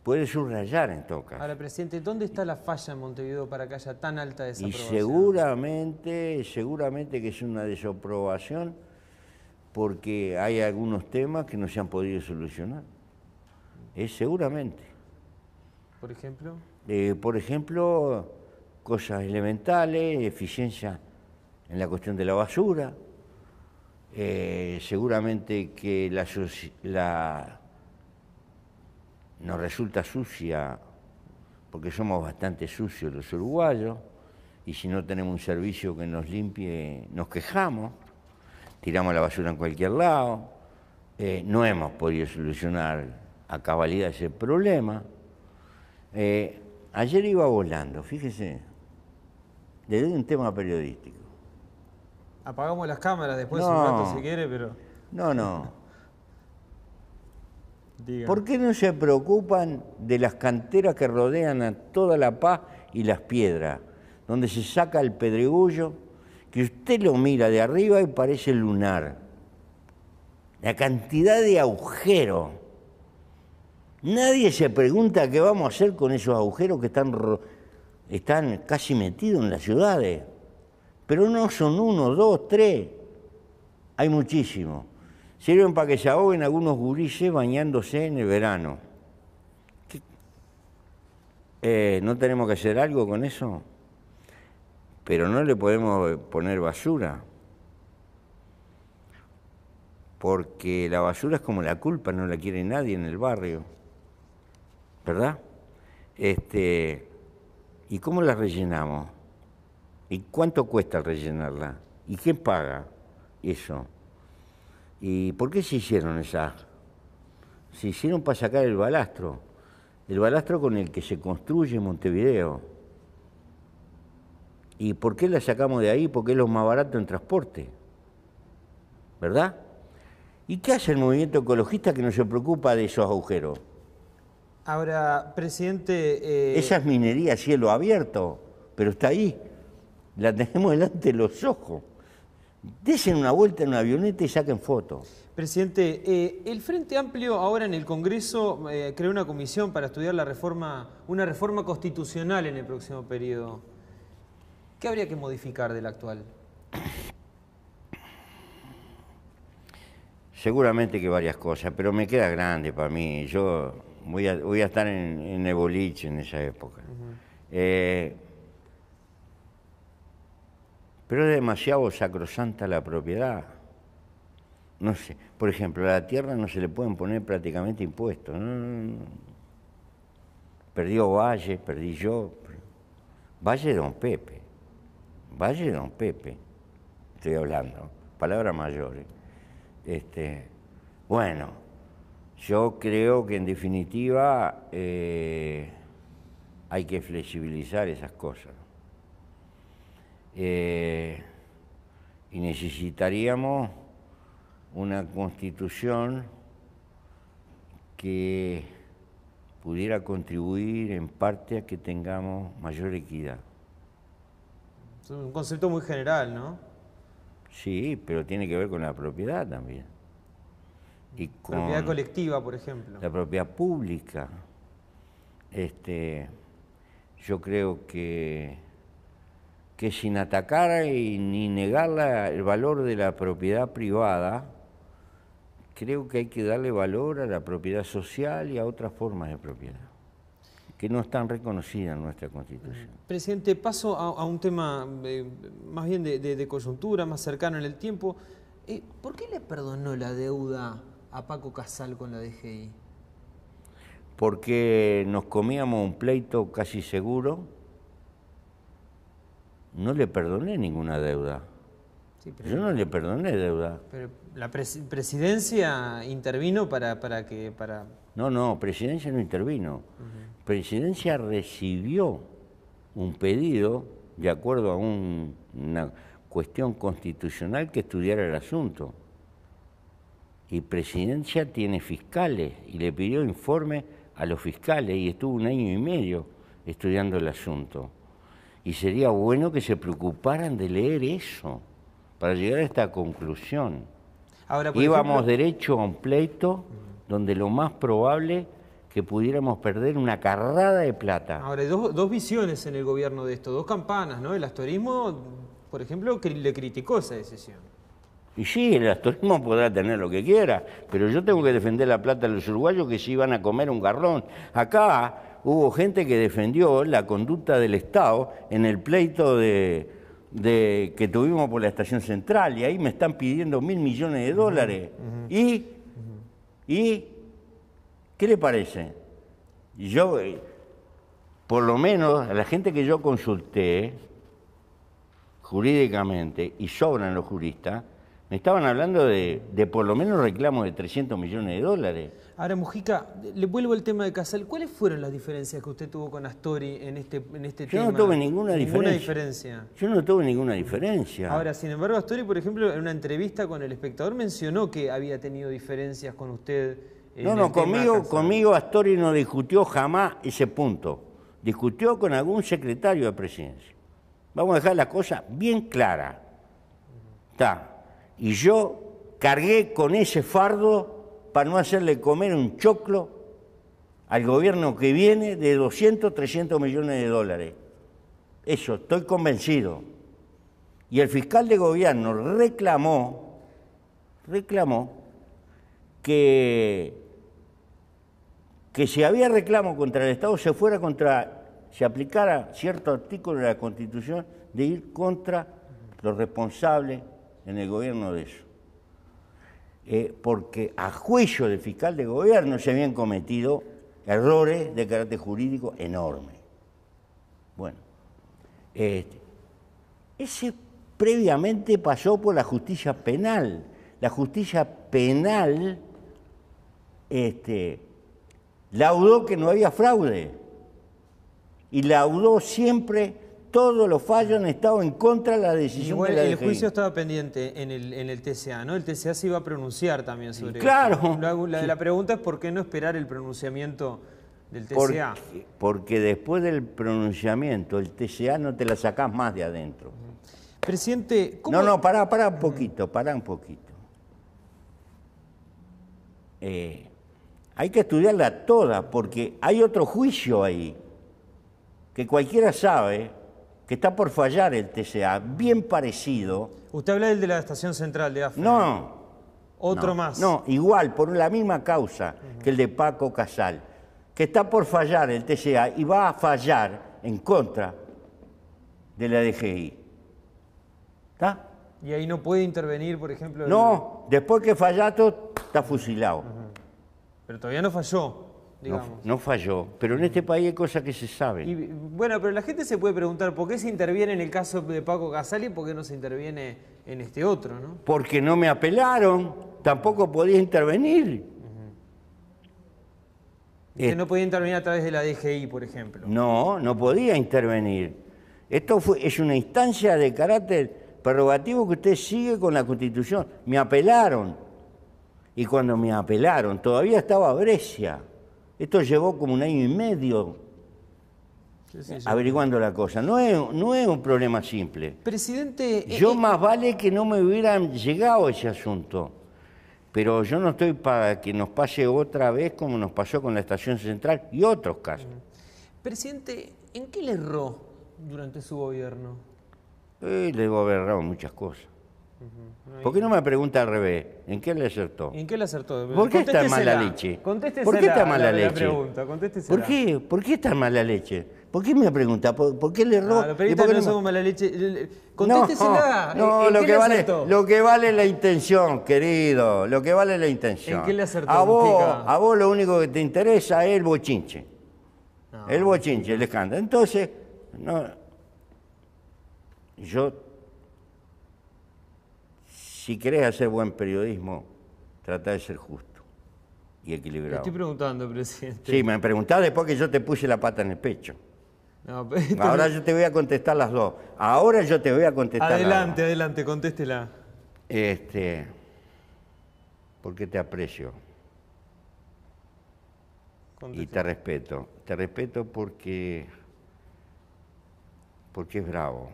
Puede subrayar en todo caso. Ahora, presidente, ¿dónde está la falla en Montevideo para que haya tan alta desaprobación? Y seguramente que es una desaprobación porque hay algunos temas que no se han podido solucionar. Seguramente. ¿Por ejemplo? Por ejemplo, cosas elementales, eficiencia en la cuestión de la basura. Seguramente que nos resulta sucia, porque somos bastante sucios los uruguayos, y si no tenemos un servicio que nos limpie, nos quejamos, tiramos la basura en cualquier lado, no hemos podido solucionar a cabalidad ese problema. Ayer iba volando, fíjese, le doy un tema periodístico. Apagamos las cámaras después un rato si quiere, pero... No. Diga. ¿Por qué no se preocupan de las canteras que rodean a toda La Paz y Las Piedras, donde se saca el pedregullo, que usted lo mira de arriba y parece lunar? La cantidad de agujeros. Nadie se pregunta qué vamos a hacer con esos agujeros que están están casi metidos en las ciudades. Pero no son 1, 2, 3. Hay muchísimos. Sirven para que se ahoguen algunos gurises bañándose en el verano. ¿No tenemos que hacer algo con eso? Pero no le podemos poner basura. Porque la basura es como la culpa, no la quiere nadie en el barrio. ¿Verdad? ¿Y cómo la rellenamos? ¿Y cuánto cuesta rellenarla? ¿Y quién paga eso? ¿Y por qué se hicieron esas? Se hicieron para sacar el balastro con el que se construye Montevideo. ¿Y por qué la sacamos de ahí? Porque es lo más barato en transporte, ¿verdad? ¿Y qué hace el movimiento ecologista que no se preocupa de esos agujeros? Ahora, presidente... Esa es minería a cielo abierto, pero está ahí. La tenemos delante de los ojos. Desen una vuelta en una avioneta y saquen fotos. Presidente, el Frente Amplio ahora en el Congreso creó una comisión para estudiar una reforma constitucional en el próximo periodo. ¿Qué habría que modificar del actual? Seguramente que varias cosas, pero me queda grande para mí. Yo voy a estar en el boliche en esa época. Pero es demasiado sacrosanta la propiedad. No sé, por ejemplo, a la tierra no se le pueden poner prácticamente impuestos. Perdió Valle, perdí yo. Valle de Don Pepe. Valle de Don Pepe. Estoy hablando, palabras mayores. Bueno, yo creo que en definitiva hay que flexibilizar esas cosas. Y necesitaríamos una constitución que pudiera contribuir en parte a que tengamos mayor equidad. Es un concepto muy general, ¿no? Sí, pero tiene que ver con la propiedad también. Y con propiedad colectiva, por ejemplo. La propiedad pública. Yo creo que sin atacar y ni negar el valor de la propiedad privada, creo que hay que darle valor a la propiedad social y a otras formas de propiedad, que no están reconocidas en nuestra Constitución. Presidente, paso a un tema más bien de coyuntura, más cercano en el tiempo. ¿Por qué le perdonó la deuda a Paco Casal con la DGI? Porque nos comíamos un pleito casi seguro. No le perdoné ninguna deuda. Sí, yo no le perdoné deuda. Pero la presidencia intervino para... No, presidencia no intervino. Presidencia recibió un pedido de acuerdo a una cuestión constitucional que estudiara el asunto. Y presidencia tiene fiscales y le pidió informe a los fiscales y estuvo 1 año y medio estudiando el asunto. Y sería bueno que se preocuparan de leer eso para llegar a esta conclusión. Ahora, íbamos derecho a un pleito donde lo más probable que pudiéramos perder una carrada de plata. Ahora, hay dos visiones en el gobierno de esto, 2 campanas, ¿no? El astorismo, por ejemplo, le criticó esa decisión. Y sí, el astorismo podrá tener lo que quiera, pero yo tengo que defender la plata de los uruguayos que se iban a comer un garrón. Acá hubo gente que defendió la conducta del Estado en el pleito que tuvimos por la Estación Central, y ahí me están pidiendo $1.000 millones de dólares. ¿Y qué le parece? Yo, por lo menos, a la gente que yo consulté jurídicamente, y sobran los juristas, me estaban hablando de por lo menos reclamos de $300 millones de dólares. Ahora, Mujica, le vuelvo al tema de Casal. ¿Cuáles fueron las diferencias que usted tuvo con Astori en este tema? Yo no tuve ninguna diferencia. Yo no tuve ninguna diferencia. Ahora, sin embargo, Astori, por ejemplo, en una entrevista con El Espectador mencionó que había tenido diferencias con usted. Conmigo Astori no discutió jamás ese punto. Discutió con algún secretario de presidencia. Vamos a dejar la cosa bien clara. Está. Y yo cargué con ese fardo para no hacerle comer un choclo al gobierno que viene de 200, 300 millones de dólares. Eso, estoy convencido. Y el fiscal de gobierno reclamó que si había reclamo contra el Estado se aplicara cierto artículo de la Constitución de ir contra los responsables en el gobierno de eso. Porque a juicio del fiscal de gobierno se habían cometido errores de carácter jurídico enormes. Bueno, ese previamente pasó por la justicia penal. La justicia penal laudó que no había fraude y laudó siempre todos los fallos han estado en contra de la decisión igual, de la DGI. El juicio estaba pendiente en el TCA, ¿no? El TCA se iba a pronunciar también sobre claro. eso. La pregunta es por qué no esperar el pronunciamiento del TCA. Porque después del pronunciamiento, el TCA no te la sacás más de adentro. Presidente, ¿cómo? No, pará un poquito. Hay que estudiarla toda, porque hay otro juicio ahí, que cualquiera sabe que está por fallar el TCA, bien parecido. Usted habla del de la estación central de AFE. No. Otro más. No, igual, por la misma causa que el de Paco Casal, que está por fallar el TCA y va a fallar en contra de la DGI. ¿Está? Y ahí no puede intervenir, por ejemplo... No, después que fallato, está fusilado. Pero todavía no falló, digamos. No falló, pero en este país hay cosas que se saben. Y, bueno, pero la gente se puede preguntar por qué se interviene en el caso de Paco Casal y por qué no se interviene en este otro, ¿no? Porque no me apelaron, tampoco podía intervenir. Usted no podía intervenir a través de la DGI, por ejemplo. No podía intervenir. Esto es una instancia de carácter prerrogativo que usted sigue con la Constitución. Me apelaron. Y cuando me apelaron, todavía estaba Brescia. Esto llevó como 1 año y medio averiguando la cosa. No es un problema simple. Presidente... Yo más vale que no me hubieran llegado a ese asunto. Pero yo no estoy para que nos pase otra vez como nos pasó con la Estación Central y otros casos. Presidente, ¿en qué le erró durante su gobierno? Le debo haber errado muchas cosas. ¿Por qué no me pregunta al revés? ¿En qué le acertó? ¿En qué le acertó? ¿Por qué está en mala leche? Contéstesela. ¿Por qué está en mala leche? Pregunta, contéstesela. ¿Por qué está en mala leche? ¿Por qué me pregunta? ¿Por qué le erró? Los periodistas no somos mala leche. Contéstesela. No, ¿En qué le acertó? Lo que vale es la intención, querido. Lo que vale es la intención. ¿En qué le acertó? A vos lo único que te interesa es el bochinche. No, el bochinche, el escándalo. Entonces, si querés hacer buen periodismo, trata de ser justo y equilibrado. Le estoy preguntando, presidente. Sí, me preguntás después que yo te puse la pata en el pecho. No, Ahora yo te voy a contestar las dos. Ahora yo te voy a contestar Adelante, adelante, contéstela. Porque te aprecio. Contéstela. Y te respeto. Te respeto porque es bravo.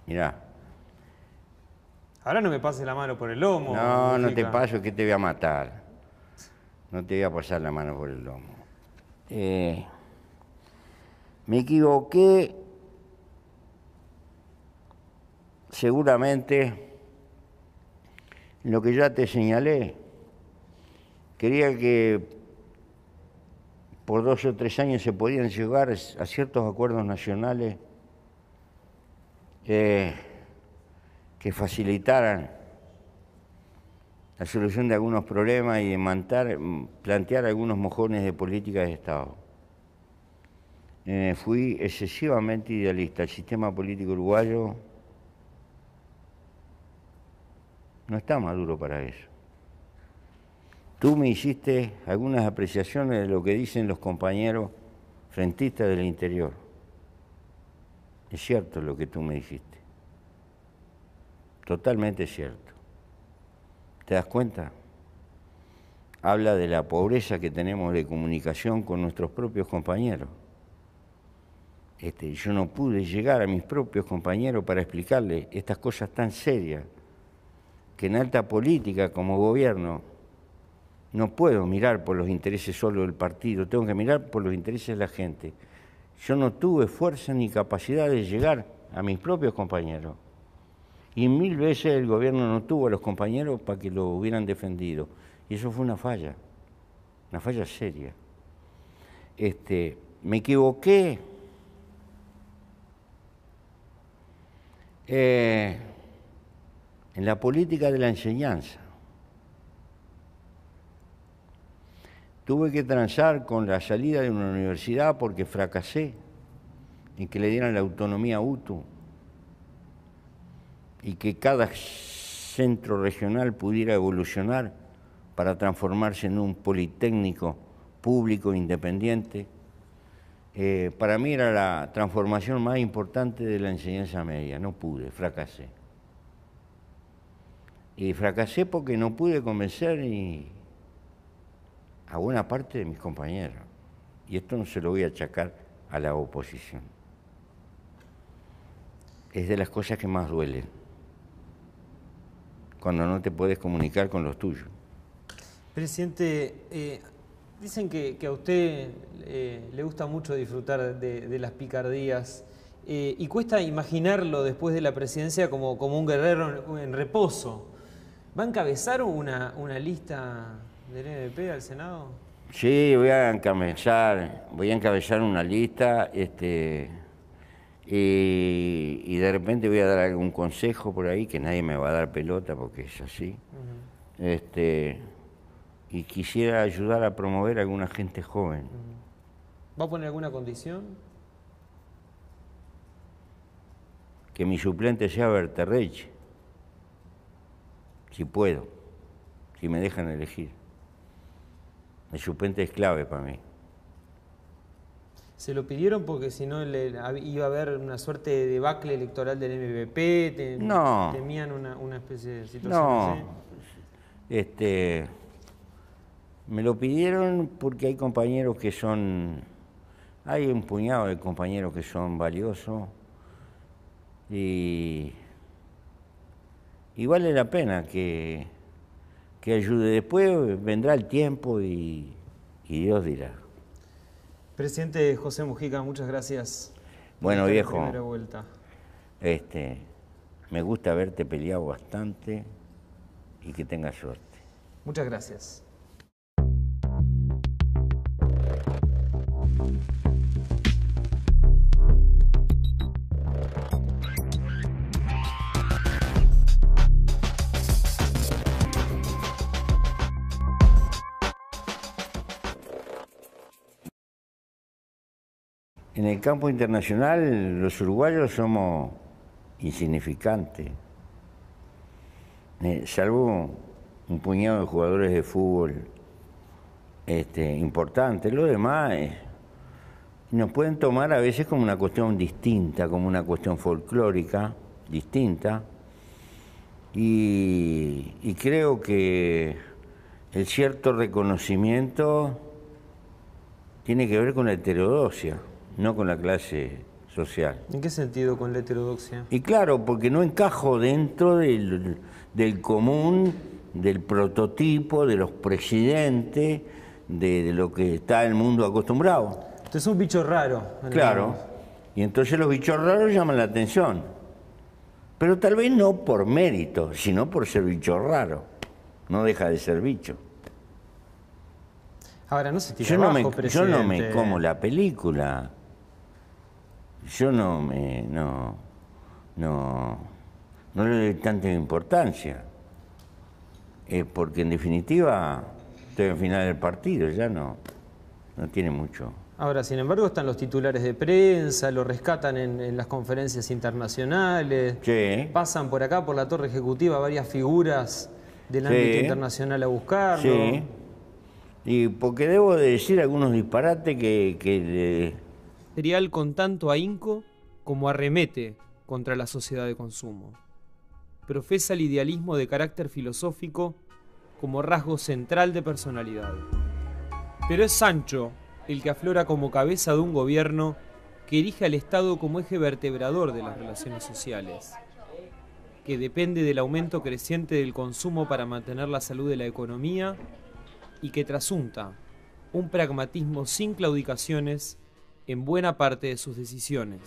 Mirá. Ahora no me pases la mano por el lomo. No te paso que te voy a matar. No te voy a pasar la mano por el lomo. Me equivoqué seguramente en lo que ya te señalé. Quería que por 2 o 3 años se podían llegar a ciertos acuerdos nacionales que facilitaran la solución de algunos problemas y de plantear algunos mojones de política de Estado. Fui excesivamente idealista. El sistema político uruguayo no está maduro para eso. Tú me hiciste algunas apreciaciones de lo que dicen los compañeros frentistas del interior. Es cierto lo que tú me dijiste. Totalmente cierto. ¿Te das cuenta? Habla de la pobreza que tenemos de comunicación con nuestros propios compañeros. Yo no pude llegar a mis propios compañeros para explicarles estas cosas tan serias, que en alta política como gobierno no puedo mirar por los intereses solo del partido, tengo que mirar por los intereses de la gente. yo no tuve fuerza ni capacidad de llegar a mis propios compañeros. Y 1000 veces el gobierno no tuvo a los compañeros para que lo hubieran defendido. Y eso fue una falla seria. Me equivoqué en la política de la enseñanza. Tuve que transar con la salida de una universidad porque fracasé en que le dieran la autonomía a UTU y que cada centro regional pudiera evolucionar para transformarse en un politécnico público independiente. Para mí era la transformación más importante de la enseñanza media. No pude, fracasé. Y fracasé porque no pude convencer a buena parte de mis compañeros. Y esto no se lo voy a achacar a la oposición. Es de las cosas que más duelen, cuando no te puedes comunicar con los tuyos. Presidente, dicen que a usted le gusta mucho disfrutar de las picardías y cuesta imaginarlo después de la presidencia como un guerrero en reposo. ¿Va a encabezar una lista del NBP al Senado? Sí, voy a encabezar una lista y de repente voy a dar algún consejo por ahí que nadie me va a dar pelota porque es así. Y quisiera ayudar a promover a alguna gente joven. ¿Va a poner alguna condición? Que mi suplente sea Berterreche, si puedo, si me dejan elegir. El suplente es clave para mí. ¿Se lo pidieron porque si no iba a haber una suerte de debacle electoral del MVP? No. ¿Temían una especie de situación no, así? Me lo pidieron porque hay compañeros que son... Hay un puñado de compañeros que son valiosos y vale la pena que ayude. Después vendrá el tiempo y Dios dirá. Presidente José Mujica, muchas gracias. Bueno, viejo, primera vuelta. Me gusta verte peleado bastante y que tengas suerte. Muchas gracias. En el campo internacional, los uruguayos somos insignificantes, salvo un puñado de jugadores de fútbol importantes. Lo demás nos pueden tomar a veces como una cuestión distinta, como una cuestión folclórica distinta, y creo que el cierto reconocimiento tiene que ver con la heterodoxia, no con la clase social. ¿En qué sentido con la heterodoxia? Y claro, porque no encajo dentro del común, del prototipo, de los presidentes, de lo que está el mundo acostumbrado. Usted es un bicho raro. Claro, y entonces los bichos raros llaman la atención. Pero tal vez no por mérito, sino por ser bicho raro. No deja de ser bicho. Ahora, no se tira abajo, presidente. Yo no me como la película. Yo no le doy tanta importancia. Porque en definitiva estoy al final del partido, ya no tiene mucho. Ahora, sin embargo, están los titulares de prensa, lo rescatan en las conferencias internacionales. Sí. Pasan por acá, por la torre ejecutiva, varias figuras del ámbito internacional a buscarlo. Sí. Y porque debo de decir algunos disparates que Material con tanto ahínco como arremete contra la sociedad de consumo. Profesa el idealismo de carácter filosófico como rasgo central de personalidad. Pero es Sancho el que aflora como cabeza de un gobierno que erige al Estado como eje vertebrador de las relaciones sociales, que depende del aumento creciente del consumo para mantener la salud de la economía y que trasunta un pragmatismo sin claudicaciones en buena parte de sus decisiones.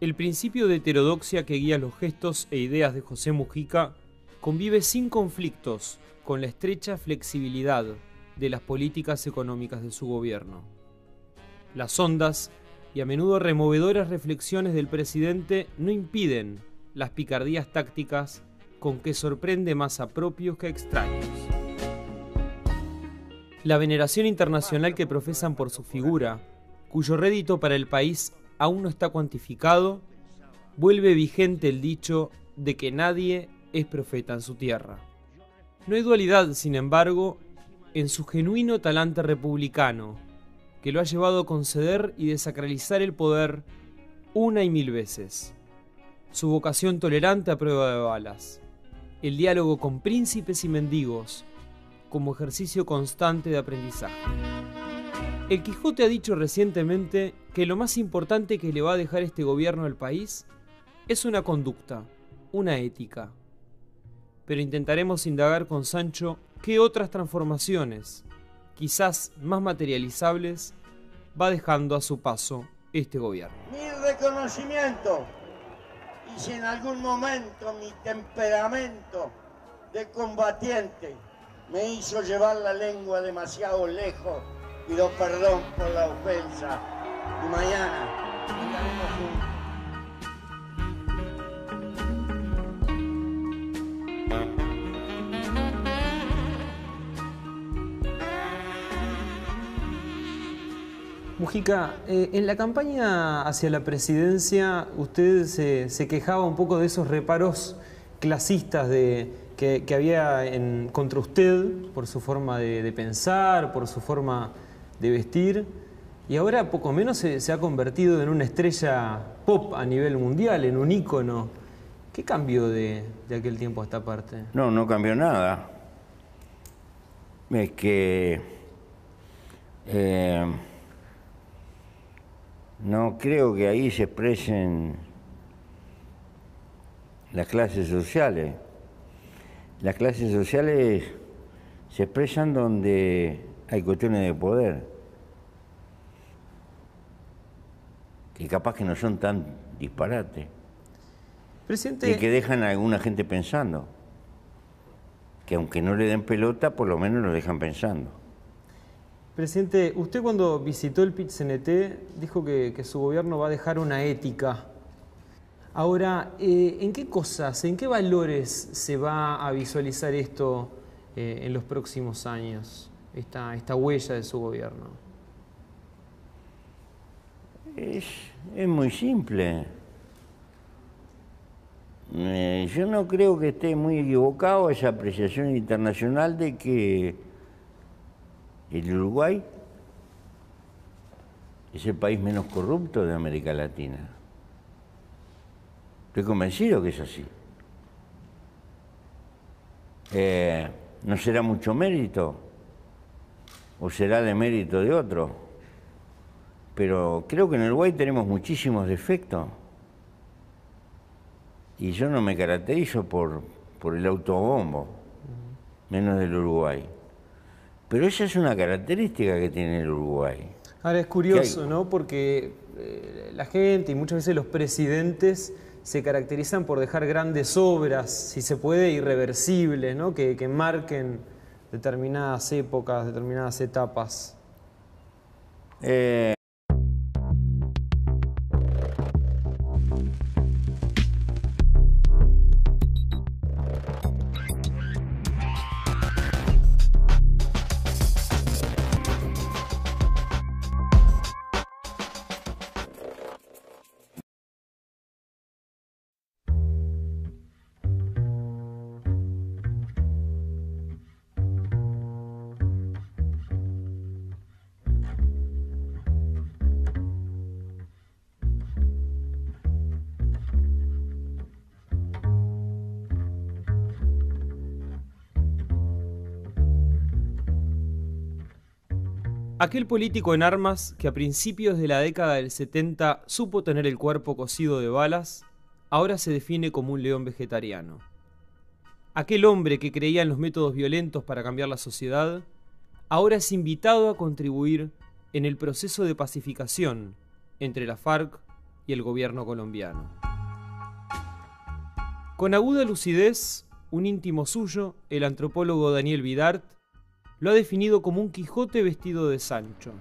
El principio de heterodoxia que guía los gestos e ideas de José Mujica convive sin conflictos con la estrecha flexibilidad de las políticas económicas de su gobierno. Las hondas y a menudo removedoras reflexiones del presidente no impiden las picardías tácticas con que sorprende más a propios que a extraños. La veneración internacional que profesan por su figura, cuyo rédito para el país aún no está cuantificado, vuelve vigente el dicho de que nadie es profeta en su tierra. No hay dualidad, sin embargo, en su genuino talante republicano, que lo ha llevado a conceder y desacralizar el poder una y mil veces. Su vocación tolerante a prueba de balas, el diálogo con príncipes y mendigos, como ejercicio constante de aprendizaje. El Quijote ha dicho recientemente que lo más importante que le va a dejar este gobierno al país es una conducta, una ética. Pero intentaremos indagar con Sancho qué otras transformaciones, quizás más materializables, va dejando a su paso este gobierno. Mi reconocimiento, y si en algún momento mi temperamento de combatiente me hizo llevar la lengua demasiado lejos, pido perdón por la ofensa, y mañana andaremos juntos. Mujica, en la campaña hacia la presidencia usted se quejaba un poco de esos reparos clasistas que había contra usted por su forma de pensar, por su forma de vestir, y ahora poco menos se ha convertido en una estrella pop a nivel mundial, en un ícono. ¿Qué cambió de aquel tiempo a esta parte? No cambió nada. Es que no creo que ahí se expresen las clases sociales. Las clases sociales se expresan donde hay cuestiones de poder, que capaz que no son tan disparates, Presidente, y que dejan a alguna gente pensando, que aunque no le den pelota, por lo menos lo dejan pensando. Presidente, usted cuando visitó el PIT-CNT dijo que su gobierno va a dejar una ética. Ahora, ¿en qué cosas, en qué valores se va a visualizar esto en los próximos años, esta huella de su gobierno? Es muy simple. Yo no creo que esté muy equivocado esa apreciación internacional de que el Uruguay es el país menos corrupto de América Latina. Estoy convencido que es así. ¿No será mucho mérito? ¿O será de mérito de otro? Pero creo que en Uruguay tenemos muchísimos defectos. Y yo no me caracterizo por el autobombo, menos del Uruguay. Pero esa es una característica que tiene el Uruguay. Ahora es curioso, ¿no? Porque la gente y muchas veces los presidentes se caracterizan por dejar grandes obras, si se puede, irreversibles, ¿no? Que marquen determinadas épocas, determinadas etapas. Aquel político en armas que a principios de la década del 70 supo tener el cuerpo cocido de balas, ahora se define como un león vegetariano. Aquel hombre que creía en los métodos violentos para cambiar la sociedad, ahora es invitado a contribuir en el proceso de pacificación entre la FARC y el gobierno colombiano. Con aguda lucidez, un íntimo suyo, el antropólogo Daniel Vidart, lo ha definido como un Quijote vestido de Sancho,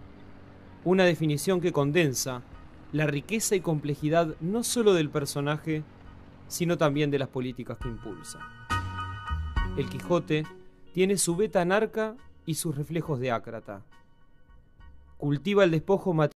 una definición que condensa la riqueza y complejidad no solo del personaje, sino también de las políticas que impulsa. El Quijote tiene su beta anarca y sus reflejos de ácrata. Cultiva el despojo material